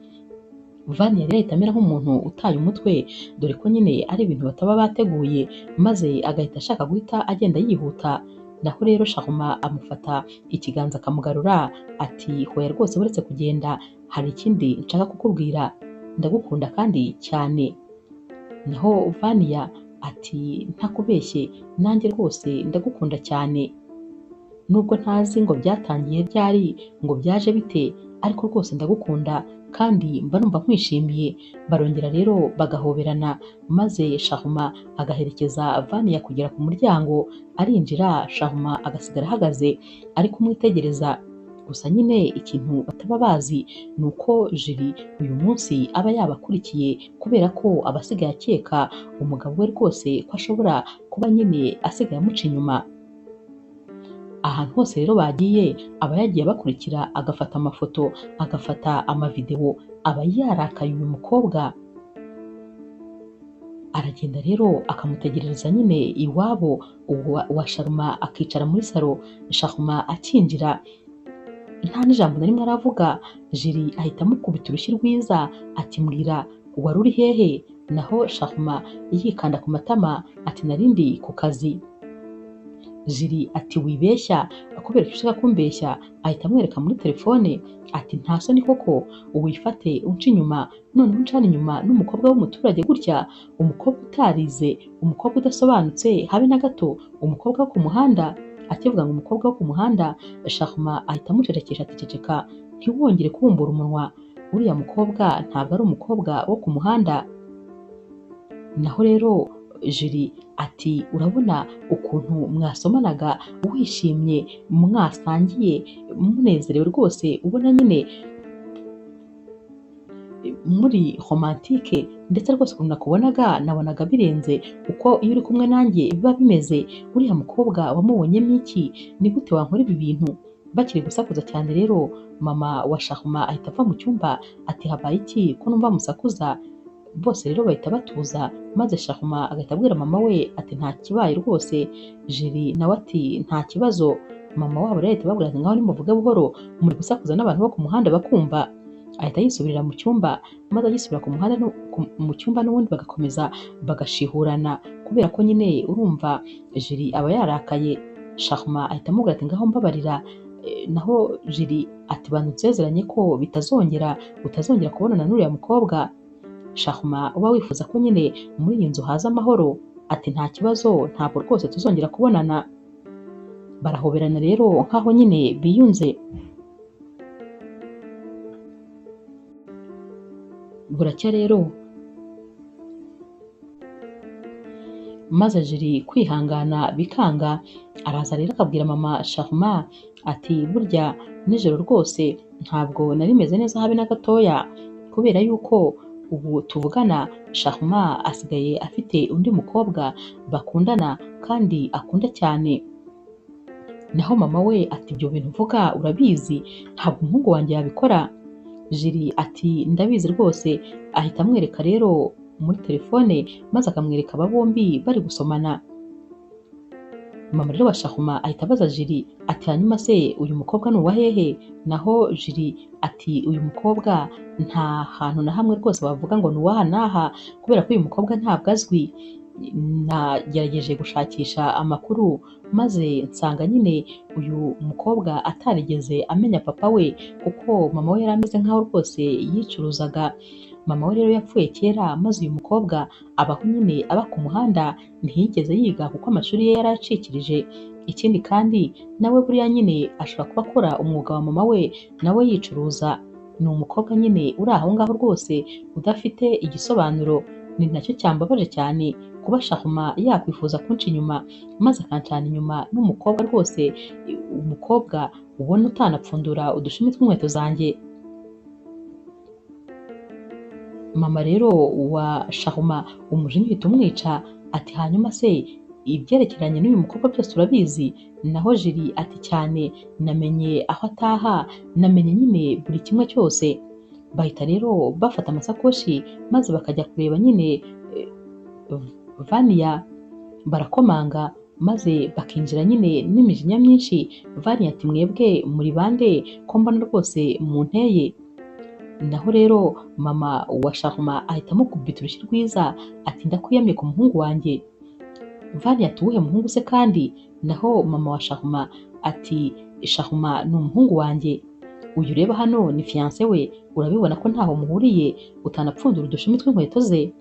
[SPEAKER 1] Vania rero ahita amera nk'umuntu utaye umutwe, dore ko nyine ari ibintu bataba bateguye, maze agahita ashaka guhita agenda yihuta. Naho rero Charmant amufata ikiganza akamugarura ati hoya rwose uretse kugenda, hari ikindi nshaka kukubwira, ndagukunda kandi cyane. Naho Vania ati ntakubeshye nanjye rwose ndagukunda cyane, nubwo ntazi ngo byatangiye ryari ngo byaje bite, ariko rwose ndagukunda kandi mba numva nkwishimiye. Barongera rero bagahoberana maze Charmant agaherekeza Vania kugera ku muryango, arinjira Charmant agasigara ahagaze ari kumwitegereza. Gusa nyine ikintu bataba bazi ni uko Julie uyu munsi aba yabakurikiye kubera ko aba asigaye akeka umugabo we rwose ko ashobora kuba nyine asigaye amuca inyuma. Ahantu hose rero bagiye aba yagiye abakurikira, agafata amafoto, agafata amavidewo, aba yarakaye uyu mukobwa. Aragenda rero akamutegerereza nyine iwabo wa Charmant, akicara muri salo. Charmant akinjira nta n'ijambo na rimwe aravuga, Julie ahita amukubita urushyi rwiza ati mbwira wari uri hehe? Naho Charmant yikanda ku matama ati narindi ku kazi. Julie ati wibeshya, kubera icyo ushaka kumbeshya. Ahita amwereka muri telefone ati nta soni koko wifate unca inyuma, noneho uncana inyuma n'umukobwa w'umuturage gutya, umukobwa utarize, umukobwa udasobanutse habe na gato, umukobwa wo ku muhanda. Akivuga ngo umukobwa wo ku muhanda, Charmant ahita amucerekesha ati ceceka, ntiwongere kubumbura umunwa, uriya mukobwa ntabwo ari umukobwa wo ku muhanda. Naho rero Julie ati urabona ukuntu mwasomanaga wishimye, mwasangiye munezerewe rwose, ubona nyine muri romantike, ndetse rwose ukuntu nakubonaga nabonaga birenze uko iyo uri kumwe nanjye biba bimeze. Uriya mukobwa wamubonyemo iki? Ni gute wankora ibi bintu? Bakiri gusakuza cyane rero mama wa Charmant ahita ava mu cyumba ati habaye iki ko numva musakuza? Bose rero bahita batuza maze Charmant agahita abwira mama we ati nta kibaye rwose. Julie nawe ati nta kibazo. Mama wabo rero ahita ababwira ati ngaho nimuvuge buhoro, muri gusakuza n'abantu bo ku muhanda bakumva. Ahita yisubirira mu cyumba, maze agisubira ku muhanda mu cyumba n'ubundi bagakomeza bagashihurana, kubera ko nyine urumva Julie aba yarakaye. Charmant ahita amubwira ati ngaho mbabarira. Naho Julie ati bantu nsezeranye ko utazongera kubonana n'uriya mukobwa. Charmant uba wifuza ko nyine muri iyi nzu haza amahoro ati nta kibazo, ntabwo rwose tuzongera kubonana. Barahoberana rero nkaho nyine biyunze. Buracya rero maze Julie kwihangana bikanga, araza rero akabwira mama Charmant ati burya nijoro rwose ntabwo nari meze neza habe na gatoya, kubera yuko ubu tuvugana Charmant asigaye afite undi mukobwa bakundana kandi akunda cyane. Naho mama we ati ibyo bintu uvuga urabizi, ntabwo umuhungu wanjye yabikora. Julie ati ndabizi rwose. Ahita amwereka rero muri telefone maze akamwereka aba bombi bari gusomana. Mama rero wa Shahuma ahita abaza Jiri ati hanyuma se uyu mukobwa ni uwa hehe? Naho Jiri ati uyu mukobwa nta hantu na hamwe rwose wavuga ngo ni uw'aha n'aha kubera ko uyu mukobwa ntabwo azwi. Nagerageje gushakisha amakuru maze nsanga nyine uyu mukobwa atarigeze amenya papa we kuko mama we yari ameze nk'aho rwose yicuruzaga. Mama we rero yapfuye kera maze uyu mukobwa abaho nyine aba ku muhanda, ntiyigeze yiga kuko amashuri ye yari acikirije. Ikindi kandi nawe buriya nyine ashobora kuba akora umwuga wa mama we nawe yicuruza. Ni umukobwa nyine uri aho ngaho rwose udafite igisobanuro. Ni nacyo cyambabaje cyane kuba Shahuma yakwifuza kunca inyuma maze akancana inyuma n'umukobwa rwose, umukobwa ubona utanapfundura udushumi tw'inkweto zanjye. Mama rero wa Shahuma umujinya uhita umwica ati hanyuma se ibyerekeranye n'uyu mukobwa byose urabizi? Naho Jiri ati cyane, namenye aho ataha, namenye nyine buri kimwe cyose. Bahita rero bafata amasakoshi maze bakajya kureba nyine Vania, barakomanga maze bakinjira nyine n'imijinya myinshi. Vania ati mwebwe muri bande ko mbona rwose munteye? Naho rero mama wa Shahuma ahita amukubita urushyi rwiza ati ndakwiyamye ku muhungu wanjye. Vania ati uwuhe muhungu se kandi? Naho mama wa Shahuma ati Shahuma ni umuhungu wanjye, uyu ureba hano ni fiancé we, urabibona ko ntaho muhuriye, utanapfundura udushumi tw'inkweto ze?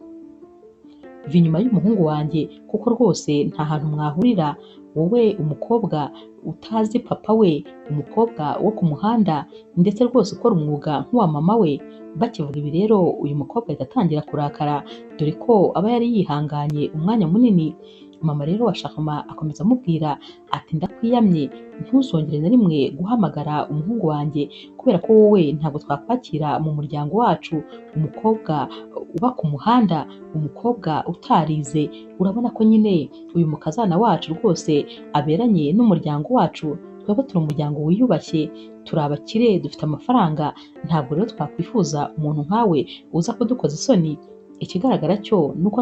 [SPEAKER 1] Va inyuma y'umuhungu wanjye kuko rwose nta hantu mwahurira, wowe umukobwa utazi papa we, umukobwa wo ku muhanda ndetse rwose ukora umwuga nk'uwa mama we. Bakivuga ibi rero uyu mukobwa ahita atangira kurakara dore ko aba yari yihanganye umwanya munini. Mama rero wa Shahuma akomeza amubwira ati ndakwiyamye, ntuzongere na rimwe guhamagara umuhungu wanjye kubera ko wowe ntabwo twakwakira mu muryango wacu. Umukobwa uba ku muhanda, umukobwa utarize, urabona ko nyine uyu mukazana wacu rwose aberanye n'umuryango wacu. Twebwe turi umuryango wiyubashye, turi abakire, dufite amafaranga, ntabwo rero twakwifuza umuntu nkawe uza kudukoza isoni. Ikigaragara cyo ni uko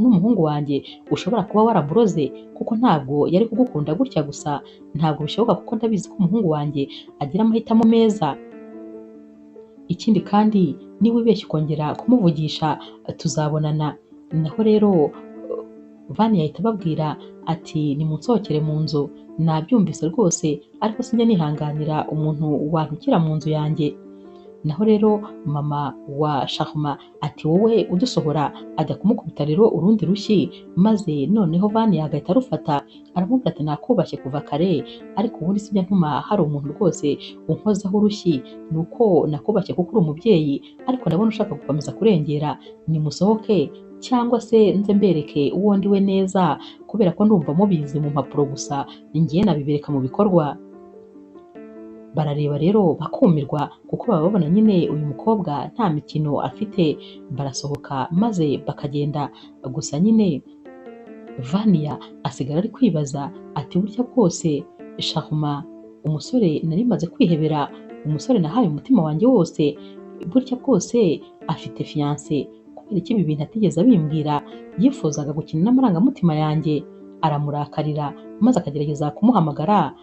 [SPEAKER 1] n'umuhungu wanjye ushobora kuba waramuroze kuko ntabwo yari kugukunda gutya gusa. Ntabwo bishoboka kuko ndabizi ko umuhungu wanjye agira amahitamo meza. Ikindi kandi niba wibeshye ukongera kumuvugisha tuzabonana. Naho rero Vania yahita ababwira ati nimunsohokere mu nzu. Nabyumvise rwose ariko sinjya nihanganira umuntu wantukira mu nzu yanjye. Naho rero mama wa Shahuma ati wowe udusohora, ajya kumukubita rero urundi rushyi maze noneho Vania agahita arufata aramubwira ati nakubashye kuva kare ariko ubundi sinjya ntuma hari umuntu rwose unkozaho urushyi, ni uko nakubashye kuko uri umubyeyi ariko ndabona ushaka gukomeza kurengera. Nimusohoke cyangwa se nze mbereke uwo ndiwe neza kubera ko ndumva mubizi mu mpapuro gusa ngiye nabibereka mu bikorwa. Barareba rero bakumirwa kuko baba babona nyine uyu mukobwa nta mikino afite. Barasohoka maze bakagenda, gusa nyine Vania asigara ari kwibaza ati burya bwose Shahuma umusore nari maze kwihebera, umusore nahaye umutima wanjye wose, burya bwose afite fiancé. Kubera iki ibi bintu atigeze abimbwira? Yifuzaga gukina n'amarangamutima yanjye. Aramurakarira maze akagerageza kumuhamagara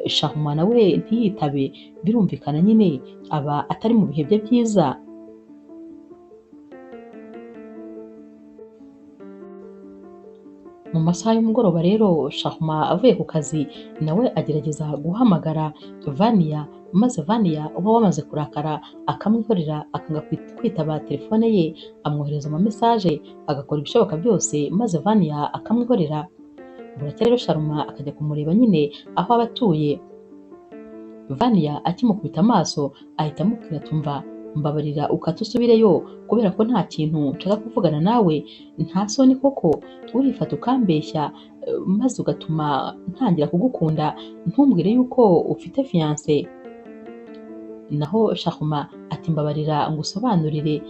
[SPEAKER 1] Shahuma nawe ntiyitabe. Birumvikana nyine aba atari mu bihe bye byiza. Mu masaha y'umugoroba rero Shahuma avuye ku kazi nawe agerageza guhamagara Vania, maze Vania uba wamaze kurakara akamwihorera akanga kwitaba telefone ye, amwohereza ama message agakora ibishoboka byose maze Vania akamwihorera. Buracya rero Shahuma akajya kumureba nyine aho aba atuye. Vania akimukubita amaso ahita amubwira tumva mbabarira ukata usubireyo kubera ko nta kintu nshaka kuvugana nawe. Nta soni koko urifata ukambeshya maze ugatuma ntangira kugukunda, ntumbwire yuko ufite fiancé. Naho Shahuma ati mbabarira ngusobanurire.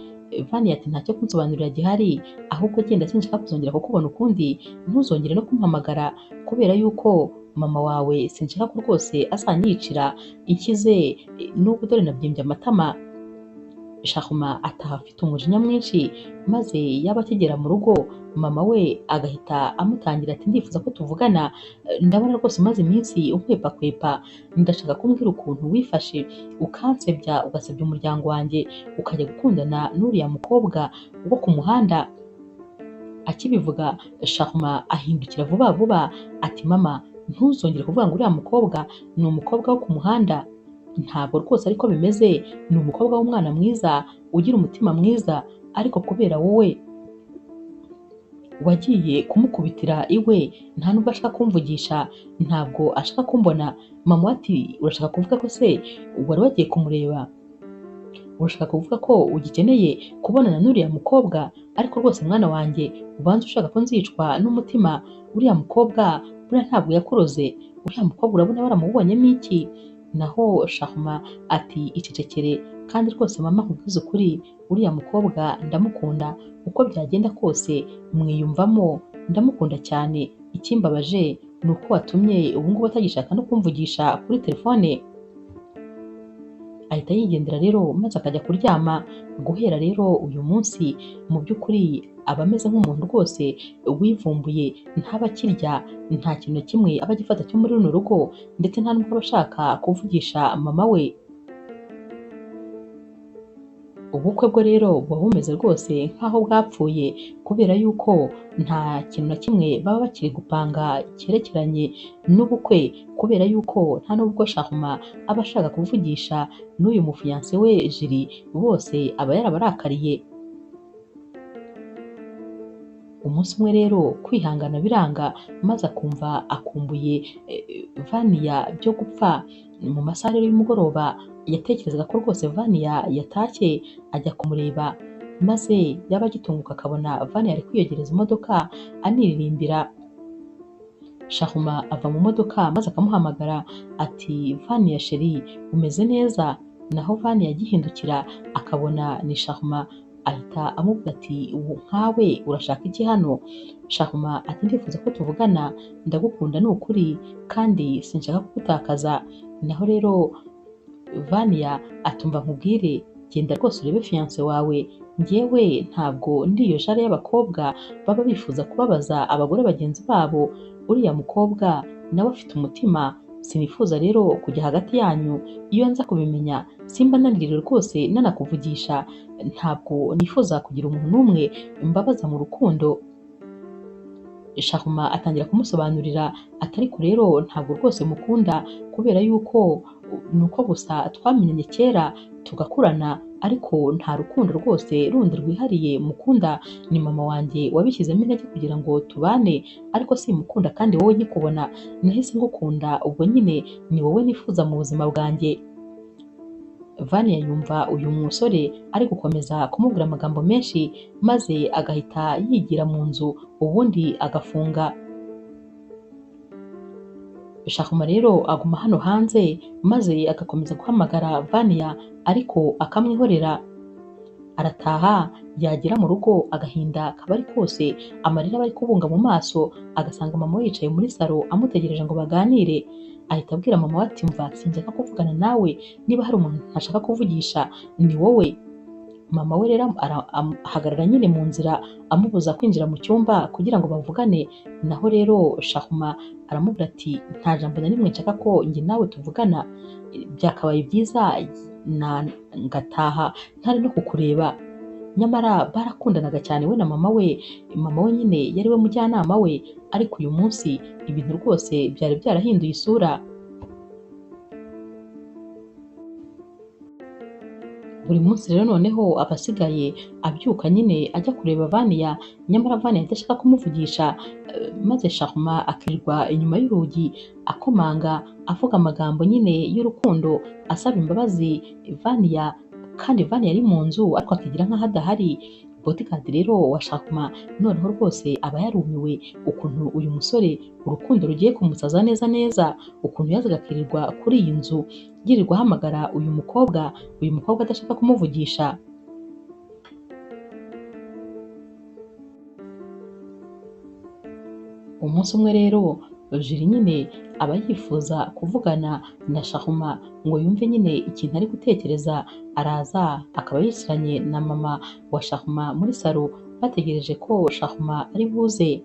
[SPEAKER 1] Vania ati ntacyo kunsobanurira gihari, ahubwo genda sinshaka kuzongera kukubona ukundi, ntuzongere no kumpamagara kubera yuko mama wawe sinshaka ko rwose azanyicira inshyize, nubwo dore nabyimbye amatama. Shahuma ataha afite umujinya mwinshi, maze yaba akigera mu rugo mama we agahita amutangira ati ndifuza ko tuvugana, ndabona rwose umaze iminsi unkwepakwepa, ndashaka kumbwira ukuntu wifashe ukansebya ugasebya umuryango wanjye ukajya gukundana n'uriya mukobwa wo ku muhanda. Akibivuga Shahuma ahindukira vuba vuba ati mama ntuzongere kuvuga ngo uriya mukobwa ni umukobwa wo ku muhanda, ntabwo rwose ariko bimeze, ni umukobwa w'umwana mwiza ugira umutima mwiza, ariko kubera wowe wagiye kumukubitira iwe nta nubwo ashaka kumvugisha, ntabwo ashaka kumbona. Mama we ati urashaka kuvuga ko se wari wagiye kumureba, urashaka kuvuga ko ugikeneye kubonana n'uriya mukobwa? Ariko rwose mwana wanjye ubanza ushaka ko nzicwa n'umutima, uriya mukobwa buriya ntabwo yakuroze, uriya mukobwa urabona waramubonyemo iki? Naho Shahuma ati icecekere, kandi rwose mama nkubwize ukuri, uriya mukobwa ndamukunda, uko byagenda kose mwiyumvamo, ndamukunda cyane, ikimbabaje ni uko watumye ubu ngubu atagishaka no kumvugisha kuri telefone. Ahita yigendera rero maze akajya kuryama. Guhera rero uyu munsi mu by'ukuri aba ameze nk'umuntu rwose wivumbuye, ntaba akirya, nta kintu na kimwe aba agifata cyo muri runo rugo, ndetse nta nubwo aba ashaka kuvugisha mama we. Ubukwe bwo rero buba bumeze rwose nk'aho bwapfuye, kubera yuko nta kintu na kimwe baba bakiri gupanga cyerekeranye n'ubukwe, kubera yuko nta nubwo Shahuma aba ashaka kuvugisha n'uyu mufiyanse we Jiri, bose aba yarabarakariye. Umunsi umwe rero kwihangana biranga, maze akumva akumbuye Vania byo gupfa. Mu masaha rero y'umugoroba yatekerezaga ko rwose Vania yatashye, ajya kumureba, maze yaba agitunguka akabona Vania ari kwiyogereza imodoka aniririmbira. Shahuma ava mu modoka maze akamuhamagara ati Vania sheri umeze neza? Naho Vania agihindukira akabona ni Shahuma, ahita amubwira ati nkawe urashaka iki hano? Shahuma ati ndifuza ko tuvugana, ndagukunda ni ukuri kandi sinshaka kugutakaza. Naho rero Vania atumva nkubwire, genda rwose urebe fiyanse wawe, njyewe ntabwo ndi iyo jare y'abakobwa baba bifuza kubabaza abagore bagenzi babo, uriya mukobwa nawe afite umutima, sinifuza rero kujya hagati yanyu, iyo nza kubimenya simba naniriwe rwose nanakuvugisha, ntabwo nifuza kugira umuntu n'umwe mbabaza mu rukundo. Shahuma atangira kumusobanurira ati ariko rero ntabwo rwose mukunda, kubera yuko nuko gusa twamenyanye kera tugakurana, ariko nta rukundo rwose rundi rwihariye mukunda, ni mama wanjye wabishyizemo intege kugira ngo tubane, ariko simukunda kandi wowe nkikubona nahise ngukunda, ubwo nyine ni wowe nifuza mu buzima bwanjye. Vania yumva uyu musore ari gukomeza kumubwira amagambo menshi, maze agahita yigira mu nzu ubundi agafunga. Shahuma rero aguma hano hanze, maze agakomeza guhamagara Vania ariko akamwihorera. Arataha, yagera mu rugo agahinda kaba ari kose, amarira aba ari kubunga mu maso, agasanga mama we yicaye muri salo amutegereje ngo baganire. Ahita abwira mama we ati mva sinshaka kuvugana nawe, niba hari umuntu ntashaka kuvugisha ni wowe. Mama we rero ahagarara nyine mu nzira amubuza kwinjira mu cyumba kugira ngo bavugane. Naho rero Shahuma aramubwira ati nta jambo na rimwe nshaka ko njye nawe tuvugana, byakabaye byiza ngataha ntari no kukureba. Nyamara barakundanaga cyane we na mama we, mama we nyine yari we mujyanama we, ariko uyu munsi ibintu rwose byari byarahinduye isura. Buri munsi rero noneho aba asigaye abyuka nyine ajya kureba Vania, nyamara Vania adashaka kumuvugisha, maze Shahuma akirirwa inyuma y'urugi akomanga avuga amagambo nyine y'urukundo asaba imbabazi Vania, kandi Vania yari mu nzu ariko akigira nk'aho adahari. Bodyguard rero wa Shahuma noneho rwose aba yarumiwe ukuntu uyu musore urukundo rugiye kumusaza neza neza, ukuntu yazaga akirirwa kuri iyi nzu yirirwa ahamagara uyu mukobwa adashaka kumuvugisha. Umunsi umwe rero Jiri nyine aba yifuza kuvugana na Shahuma ngo yumve nyine ikintu ari gutekereza, araza akaba yicaranye na mama wa Shahuma muri salo bategereje ko Shahuma ari buze.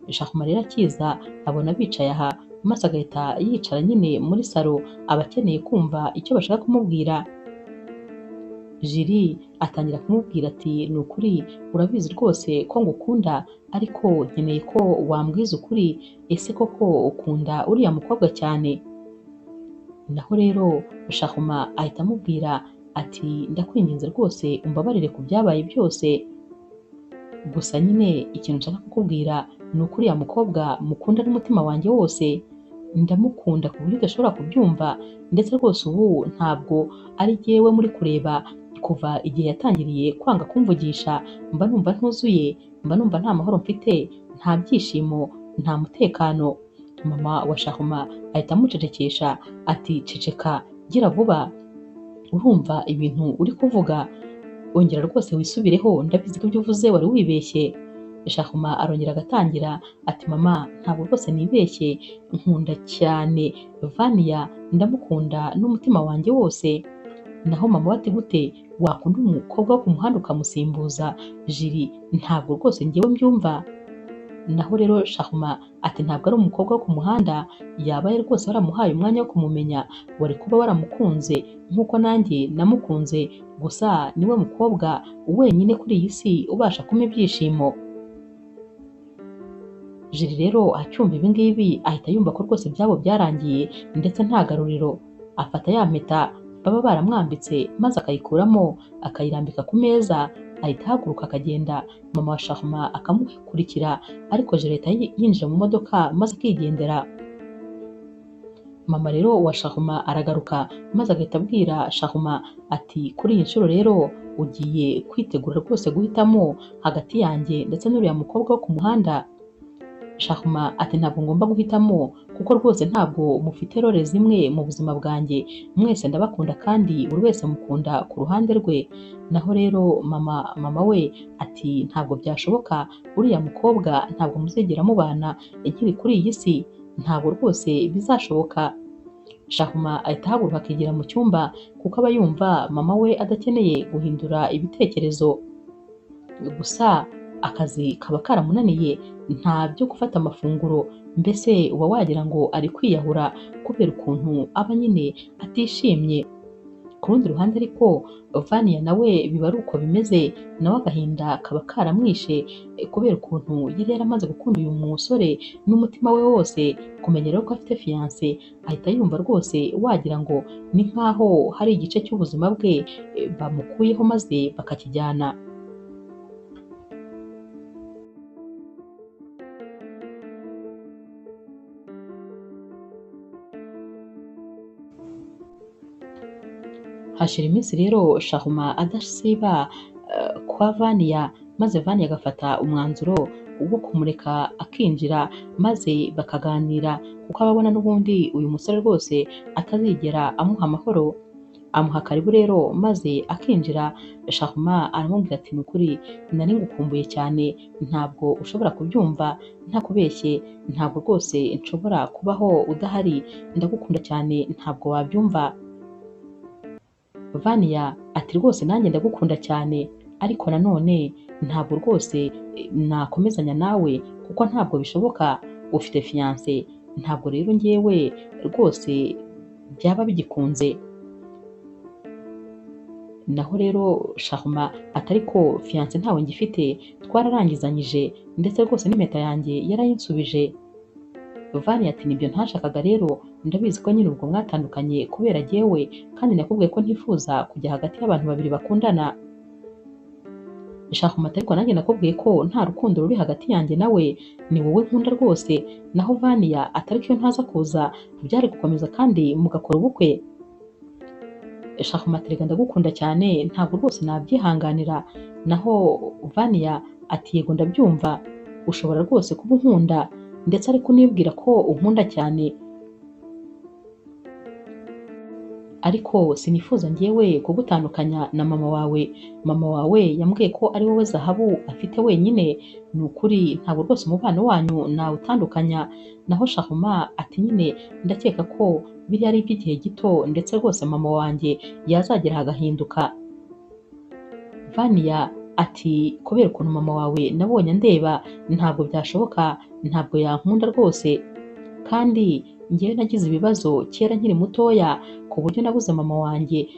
[SPEAKER 1] Shahuma rero akiza abona bicaye aha maze agahita yicara nyine muri salo, aba akeneye kumva icyo bashaka kumubwira. Jiri atangira kumubwira ati ni ukuri urabizi rwose ko ngukunda, ariko nkeneye ko wambwiza ukuri, ese koko ukunda uriya mukobwa cyane? Naho rero Shahuma ahita amubwira ati ndakwinginze rwose umbabarire ku byabaye byose, gusa nyine ikintu nshaka kukubwira ni uko uriya mukobwa mukunda n'umutima wanjye wose, ndamukunda ku buryo udashobora kubyumva, ndetse rwose ubu ntabwo ari jyewe muri kureba. Kuva igihe yatangiriye kwanga kumvugisha mba numva ntuzuye, mba numva nta mahoro mfite, nta byishimo, nta mutekano. Mama wa Shahuma ahita amucecekesha ati ceceka, gira vuba, urumva ibintu uri kuvuga? Ongera rwose wisubireho, ndabizi ko ibyo uvuze wari wibeshye. Shahuma arongera agatangira ati mama ntabwo rwose nibeshye, nkunda cyane Vania, ndamukunda n'umutima wanjye wose. Naho mama we ati gute wakunda umukobwa wo ku muhanda ukamusimbuza Jiri? Ntabwo rwose njyewe mbyumva. Naho rero Shahuma ati ntabwo ari umukobwa wo ku muhanda, yabaye rwose waramuhaye umwanya wo kumumenya, wari kuba waramukunze nk'uko nanjye namukunze, gusa niwe mukobwa wenyine kuri iyi si ubasha kumpa ibyishimo. Jiri rero acyumva ibi ngibi ahita yumva ko rwose ibyabo byarangiye ndetse nta garuriro. Afata ya mpeta baba baramwambitse maze akayikuramo akayirambika ku meza, ahita ahaguruka akagenda. Mama wa Shahuma akamukurikira, ariko Jiri ahita yinjira mu modoka maze akigendera. Mama rero wa Shahuma aragaruka maze agahita abwira Shahuma ati kuri iyi nshuro rero ugiye kwitegura rwose guhitamo hagati yanjye ndetse n'uriya mukobwa wo ku muhanda? Shahuma ati ntabwo ngomba guhitamo kuko rwose ntabwo mufite role zimwe mu buzima bwanjye, mwese ndabakunda kandi buri wese mukunda ku ruhande rwe. Naho rero mama we ati ntabwo byashoboka, uriya mukobwa ntabwo muzigera mubana nkiri kuri iyi si, ntabwo rwose bizashoboka. Shahuma ahita ahaguruka akigira mu cyumba kuko aba yumva mama we adakeneye guhindura ibitekerezo, gusa akazi kaba karamunaniye, nta byo gufata amafunguro, mbese uba wagira ngo ari kwiyahura kubera ukuntu aba nyine atishimye. Ku rundi ruhande ariko Vania nawe biba ari uko bimeze, nawe agahinda kaba karamwishe kubera ukuntu yari yaramaze gukunda uyu musore n'umutima we wose. Kumenya rero ko afite fiance ahita yumva rwose wagira ngo ni nkaho hari igice cy'ubuzima bwe bamukuyeho maze bakakijyana. Hashira iminsi rero Shahuma adasiba kwa Vania, maze Vania agafata umwanzuro wo kumureka akinjira maze bakaganira, kuko ababona n'ubundi uyu musore rwose atazigera amuha amahoro. Amuha karibu rero maze akinjira. Shahuma aramubwira ati ni ukuri nari ngukumbuye cyane, ntabwo ushobora kubyumva ntakubeshye, ntabwo rwose nshobora kubaho udahari, ndagukunda cyane ntabwo wabyumva. Vania ati rwose nanjye ndagukunda cyane, ariko nanone ntabwo rwose nakomezanya nawe kuko ntabwo bishoboka, ufite fiance, ntabwo rero njyewe rwose byaba bigikunze. Naho rero Shahuma ati ariko fiance ntawe ngifite, twararangizanyije ndetse rwose n'impeta yanjye yarayinsubije. Vania ati nibyo ntashakaga rero, ndabizi ko nyine ubwo mwatandukanye kubera jyewe, kandi nakubwiye ko ntifuza kujya hagati y'abantu babiri bakundana. Shahuma ati ariko nanjye nakubwiye ko nta rukundo ruri hagati yanjye nawe, ni wowe nkunda rwose. Naho Vania ati ariko iyo ntaza kuza byari gukomeza kandi mugakora ubukwe. Shahuma ati reka ndagukunda cyane ntabwo rwose nabyihanganira. Naho Vania ati yego ndabyumva, ushobora rwose kuba unkunda ndetse ariko unibwira ko unkunda cyane, ariko sinifuza njyewe kugutandukanya na mama wawe. Mama wawe yambwiye ko ari wowe zahabu afite wenyine, ni ukuri ntabwo rwose umubano wanyu nawutandukanya. Naho Shahuma ati nyine ndakeka ko biriya ari iby'igihe gito ndetse rwose mama wanjye yazagera agahinduka. Vania ati kubera ukuntu mama wawe nabonye andeba ntabwo byashoboka, ntabwo yankunda rwose, kandi njyewe nagize ibibazo kera nkiri mutoya ku buryo nabuze mama wanjye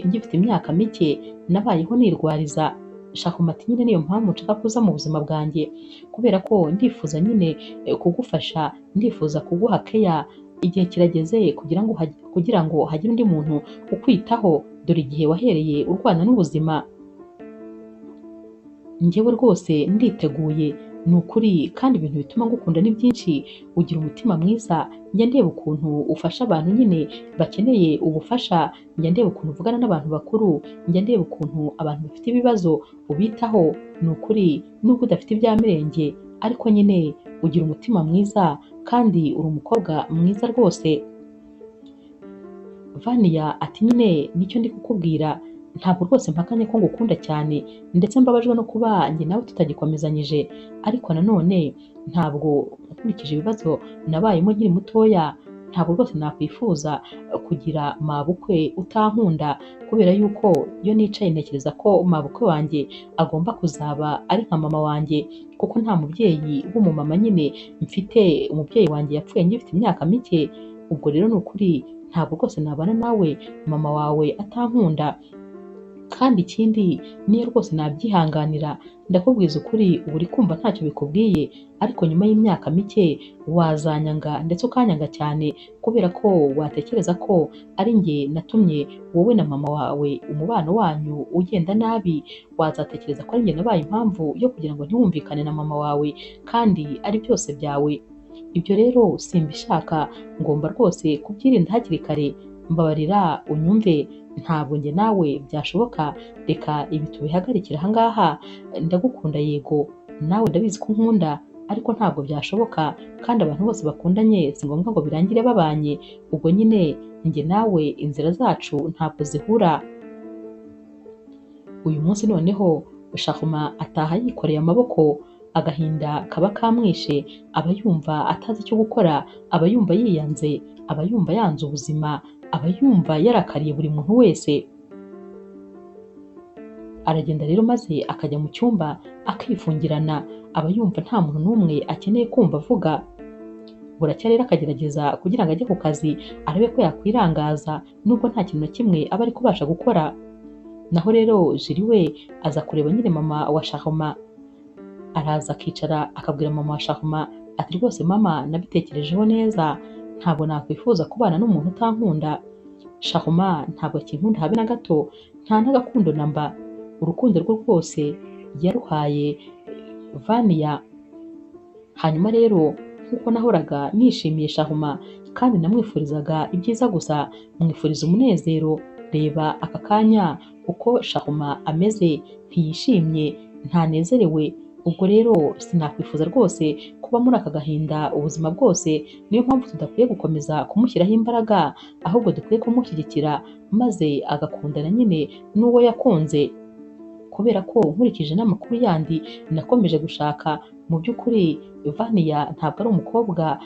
[SPEAKER 1] ngifite imyaka mike, nabayeho nirwariza. Shahuma ati nyine niyo mpamvu nshaka kuza mu buzima bwanjye, kubera ko ndifuza nyine kugufasha, ndifuza kuguha keya. Igihe kirageze kugira ngo hagire undi muntu ukwitaho, dore igihe wahereye urwana n'ubuzima. Njyewe rwose nditeguye, ni ukuri, kandi ibintu bituma ngukunda ni byinshi. Ugira umutima mwiza, njya ndeba ukuntu ufasha abantu nyine bakeneye ubufasha, njya ndeba ukuntu uvugana n'abantu bakuru, njya ndeba ukuntu abantu bafite ibibazo ubitaho. Ni ukuri, nubwo udafite ibya mirenge ariko nyine ugira umutima mwiza kandi uri umukobwa mwiza rwose. Vania ati nyine nicyo ndi kukubwira, ntabwo rwose mpakanye ko ngukunda cyane, ndetse mbabajwe no kuba njye nawe tutagikomezanyije, ariko nanone ntabwo nkurikije ibibazo nabayemo nkiri mutoya, ntabwo rwose nakwifuza kugira mabukwe utankunda, kubera yuko iyo nicaye ntekereza ko mabukwe wanjye agomba kuzaba ari nka mama wanjye, kuko nta mubyeyi w'umumama nyine mfite. Umubyeyi wanjye yapfuye ngifite imyaka mike. Ubwo rero ni ukuri ntabwo rwose nabana nawe mama wawe atankunda. Kandi ikindi niyo rwose nabyihanganira, ndakubwiza ukuri, ubu uri kumva ntacyo bikubwiye, ariko nyuma y'imyaka mike wazanyanga ndetse ukanyanga cyane, kubera ko watekereza ko ari njye natumye wowe na mama wawe umubano wanyu ugenda nabi. Wazatekereza ko ari njye nabaye impamvu yo kugira ngo ntiwumvikane na mama wawe, kandi ari byose byawe. Ibyo rero simbishaka, ngomba rwose kubyirinda hakiri kare. Mbabarira unyumve, ntabwo njye nawe byashoboka, reka ibi tubihagarikire aha ngaha. Ndagukunda yego, nawe ndabizi ko nkunda, ariko ntabwo byashoboka, kandi abantu bose bakundanye si ngombwa ngo birangire babanye. Ubwo nyine njye nawe inzira zacu ntabwo zihura. Uyu munsi noneho Shahuma ataha yikoreye amaboko, agahinda kaba kamwishe, aba yumva atazi icyo gukora, aba yumva yiyanze, aba yumva yanze ubuzima, aba yumva yarakariye buri muntu wese. Aragenda rero maze akajya mu cyumba akifungirana, aba yumva nta muntu n'umwe akeneye kumva avuga. Buracya rero akagerageza kugira ngo ajye ku kazi arabe ko yakwirangaza, nubwo nta kintu na kimwe aba ari kubasha gukora. Naho rero Jiri we aza kureba nyine mama wa Shahuma, araza akicara akabwira mama wa Shahuma ati rwose mama, nabitekerejeho neza, ntabwo nakwifuza kubana n'umuntu utankunda. Shahuma ntabwo akinkunda habe na gato, nta n'agakundo namba. Urukundo rwe rwose yaruhaye Vania. Hanyuma rero nk'uko nahoraga nishimiye Shahuma kandi namwifurizaga ibyiza gusa, mwifuriza umunezero, reba aka kanya uko Shahuma ameze, ntiyishimye, ntanezerewe. Ubwo rero sinakwifuza rwose kuba muri aka gahinda ubuzima bwose. Niyo mpamvu tudakwiye gukomeza kumushyiraho imbaraga, ahubwo dukwiye kumushyigikira maze agakundana nyine n'uwo yakunze. Kubera ko nkurikije n'amakuru yandi nakomeje gushaka, mu by'ukuri Vania ntabwo ari umukobwa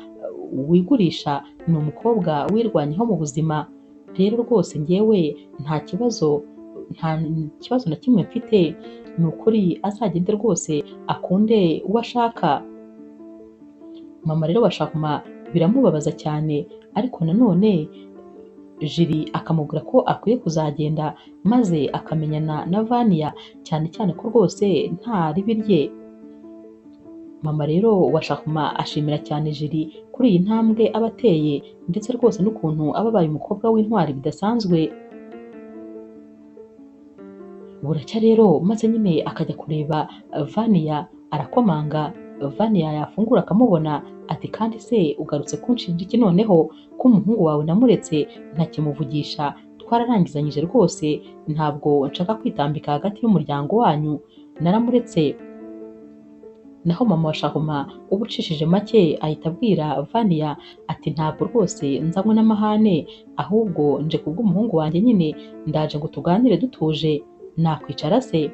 [SPEAKER 1] wigurisha, ni umukobwa wirwanyeho mu buzima. Rero rwose njyewe nta kibazo na kimwe mfite, ni ukuri azagende rwose akunde uwo ashaka. Mama rero wa Shahuma biramubabaza cyane, ariko nanone Jiri akamubwira ko akwiye kuzagenda maze akamenyana na Vania, cyane cyane ko rwose nta ribi rye. Mama rero wa Shahuma ashimira cyane Jiri kuri iyi ntambwe aba ateye, ndetse rwose n'ukuntu aba abaye umukobwa w'intwari bidasanzwe. Buracya rero maze nyine akajya kureba Vania, arakomanga. Vania yafungura akamubona ati kandi se ugarutse kunshinja iki noneho, ko umuhungu wawe namuretse ntakimuvugisha, twararangizanyije rwose, ntabwo nshaka kwitambika hagati y'umuryango wanyu, naramuretse. naho mama wa Shahuma uba ucishije make ahita abwira Vania ati ntabwo rwose nzanywe n'amahane, ahubwo nje kubw'umuhungu wanjye nyine, ndaje ngo tuganire dutuje, nakwicara se?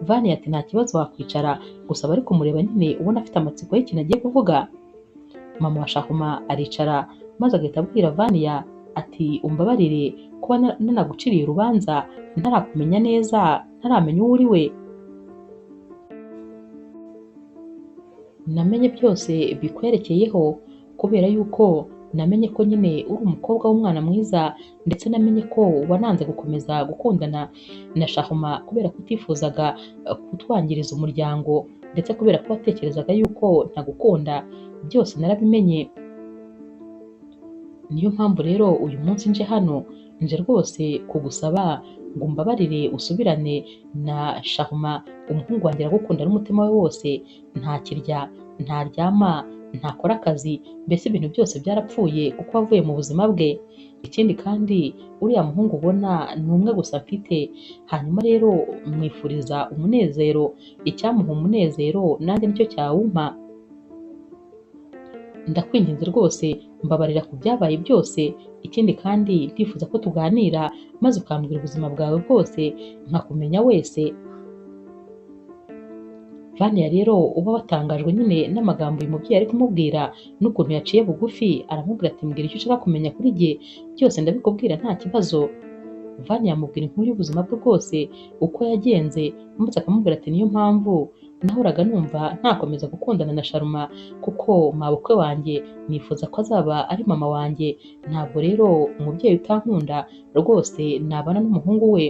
[SPEAKER 1] Vania ati nta kibazo wakwicara, gusa bari kumureba nyine ubona afite amatsiko y'ikintu agiye kuvuga. Mama wa Shahuma aricara maze agahita abwira Vania ati umbabarire kuba nanaguciriye urubanza ntarakumenya neza, ntaramenya uwo uri we. Namenye byose bikwerekeyeho kubera yuko namenye ko nyine uri umukobwa w'umwana mwiza, ndetse namenye ko wananze gukomeza gukundana na Shahuma kubera ko utifuzaga kutwangiriza umuryango, ndetse kubera ko watekerezaga yuko ntagukunda. Byose narabimenye, niyo mpamvu rero uyu munsi nje hano, nje rwose kugusaba ngo umbabarire usubirane na Shahuma. Umuhungu wanjye aragukunda n'umutima we wose, ntakirya, ntaryama, ntakora akazi, mbese ibintu byose byarapfuye kuko wavuye mu buzima bwe. Ikindi kandi uriya muhungu ubona ni umwe gusa mfite, hanyuma rero mwifuriza umunezero, icyamuha umunezero nanjye nicyo cyawumpa. Ndakwinginze rwose mbabarira ku byabaye byose, ikindi kandi ndifuza ko tuganira maze ukambwira ubuzima bwawe bwose nkakumenya wese. Vania rero uba watangajwe nyine n'amagambo uyu mubyeyi ari kumubwira n'ukuntu yaciye bugufi, aramubwira ati mbwira icyo ushaka kumenya kuri jye, byose ndabikubwira nta kibazo. Vania yamubwira inkuru y'ubuzima bwe bwose uko yagenze, maze akamubwira ati niyo mpamvu nahoraga numva ntakomeza gukundana na Sharuma, kuko mabukwe wanjye nifuza ko azaba ari mama wanjye, ntabwo rero umubyeyi utankunda rwose nabana n'umuhungu we.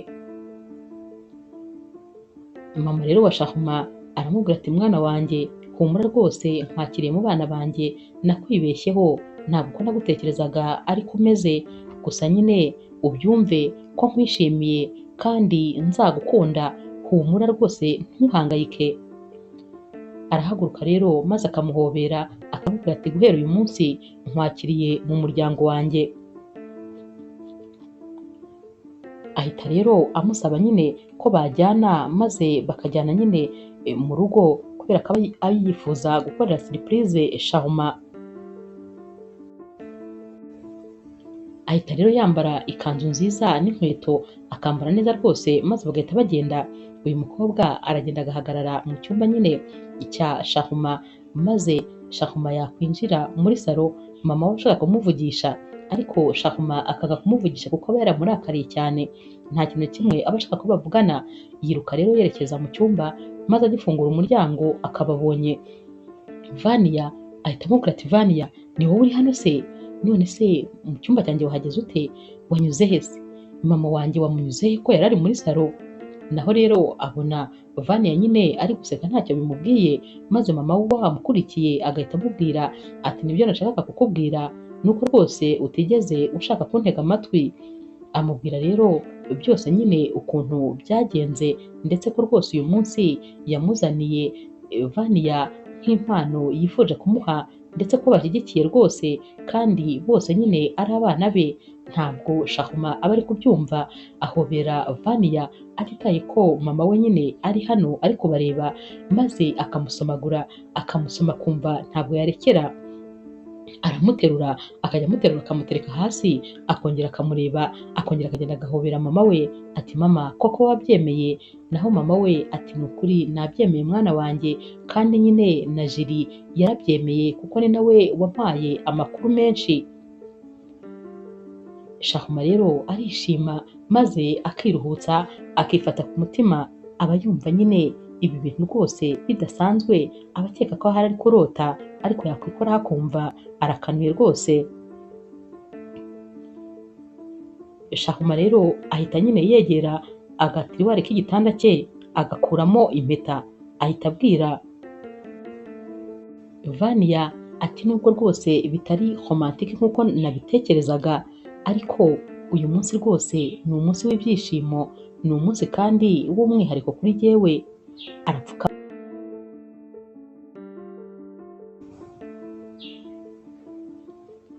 [SPEAKER 1] Mama rero wa Shahuma aramubwira ati mwana wanjye humura rwose, nkwakiriye mu bana banjye, nakwibeshyeho, ntabwo uko nagutekerezaga ariko umeze, gusa nyine ubyumve ko nkwishimiye kandi nzagukunda, humura rwose ntuhangayike. Arahaguruka rero maze akamuhobera, akamubwira ati guhera uyu munsi nkwakiriye mu muryango wanjye. Ahita rero amusaba nyine ko bajyana maze bakajyana nyine mu rugo, kubera ko aba yifuza gukorera surprise Shahuma. Ahita rero yambara ikanzu nziza n'inkweto, akambara neza rwose, maze bagahita bagenda. Uyu mukobwa aragenda agahagarara mu cyumba nyine cya Shahuma, maze Shahuma yakwinjira muri salo, mama we ashaka kumuvugisha, ariko Shahuma akanga kumuvugisha kuko aba yaramurakariye cyane, nta kintu kimwe aba ashaka ko bavugana. Yiruka rero yerekeza mu cyumba, maze agifungura umuryango akababonye Vania, ahita amubwira ati Vania ni wowe uri hano se? None se mu cyumba cyanjye wahageze ute? Wanyuze he se? Mama wanjye wamunyuze he ko yari ari muri salo? Naho rero abona Vania nyine ari guseka ntacyo bimubwiye, maze mama we wamukurikiye agahita amubwira ati nibyo nashakaga kukubwira, nuko rwose utigeze ushaka kuntega amatwi. Amubwira rero byose nyine ukuntu byagenze, ndetse ko rwose uyu munsi yamuzaniye Vania nk'impano yifuje kumuha, ndetse ko bashyigikiye rwose kandi bose nyine ari abana be. Ntabwo Shahuma aba ari kubyumva, ahobera Vania atitaye ko mama we nyine ari hano ari kubareba, maze akamusomagura, akamusoma kumva ntabwo yarekera. Aramuterura, akajya amuterura akamutereka hasi, akongera akamureba, akongera akagenda agahobera mama we ati mama koko wabyemeye? Naho mama we ati ni ukuri nabyemeye mwana wanjye, kandi nyine na Jiri yarabyemeye kuko ni nawe wampaye amakuru menshi. Shahuma rero arishima maze akiruhutsa, akifata ku mutima, aba yumva nyine ibi bintu rwose bidasanzwe, aba akeka ko ahari ari kurota, ariko yakwikora akumva arakanuye rwose. Shahuma rero ahita nyine yegera agatiriwari k'igitanda cye, agakuramo impeta, ahita abwira Vania ati nubwo rwose bitari romantike nk'uko nabitekerezaga, ariko uyu munsi rwose ni umunsi w'ibyishimo, ni umunsi kandi w'umwihariko kuri jyewe.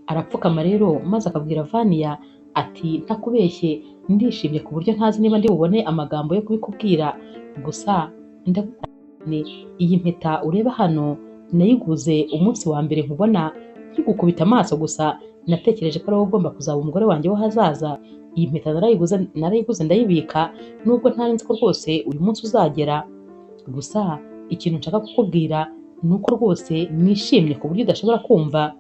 [SPEAKER 1] Arapfukama rero maze akabwira Vania ati ntakubeshye ndishimye ku buryo ntazi niba ndi bubone amagambo yo kubikubwira, gusa iyi mpeta ureba hano nayiguze umunsi wa mbere nkubona, nkigukubita amaso gusa natekereje ko ari wowe ugomba kuzaba umugore wanjye w'ahazaza. Iyi mpeta narayiguze ndayibika, nubwo ntari nzi ko rwose uyu munsi uzagera. Gusa ikintu nshaka kukubwira ni uko rwose nishimye ku buryo udashobora kumva.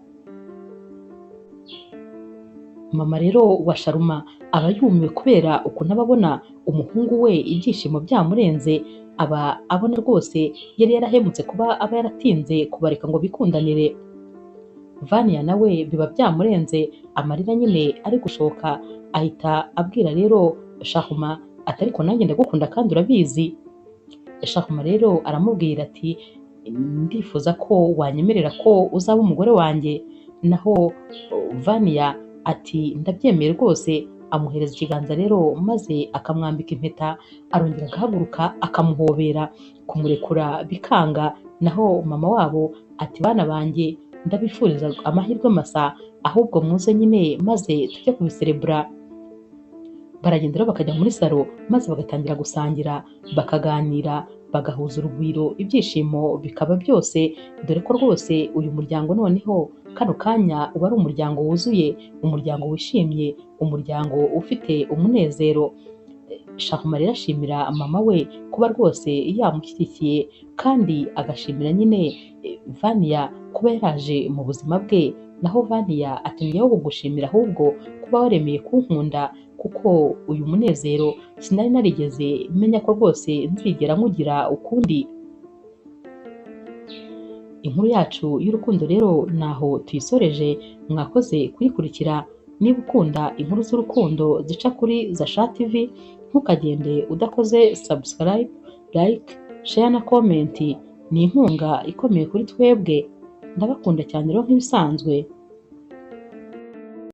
[SPEAKER 1] Mama rero wa Sharuma aba yumiwe kubera ukuntu aba abona umuhungu we ibyishimo byamurenze, aba abona rwose yari yarahemutse kuba aba yaratinze kubareka ngo bikundanire. Vania nawe biba byamurenze, amarira nyine ari gushoka, ahita abwira rero Sharuma ati ariko nanjye ndagukunda kandi urabizi. Sharuma rero aramubwira ati ndifuza ko wanyemerera ko uzaba umugore wanjye. Naho Vania ati ndabyemeye rwose, amuhereza ikiganza rero maze akamwambika impeta, arongera agahaguruka akamuhobera, kumurekura bikanga. Naho mama wabo ati bana banjye ndabifuriza amahirwe masa, ahubwo muze nyine maze tujye kubiserebura. Baragenda rero bakajya muri salo maze bagatangira gusangira, bakaganira, bagahuza urugwiro, ibyishimo bikaba byose, dore ko rwose uyu muryango noneho kano kanya uba ari umuryango wuzuye, umuryango wishimye, umuryango ufite umunezero. Sharuma rero ashimira mama we kuba rwose yamushyigikiye, kandi agashimira nyine Vania kuba yaraje mu buzima bwe. Naho Vania ati njyewe kugushimira ahubwo kuba waremeye kunkunda, kuko uyu munezero sinari narigeze menya ko rwose nzigera nkugira ukundi. Inkuru yacu y'urukundo rero naho tuyisoreje, mwakoze kuyikurikira. Niba ukunda inkuru z'urukundo zica kuri Zasha TV, ntukagende udakoze subscribe, like, share na comment. Ni inkunga ikomeye kuri twebwe. Ndabakunda cyane rero nk'ibisanzwe.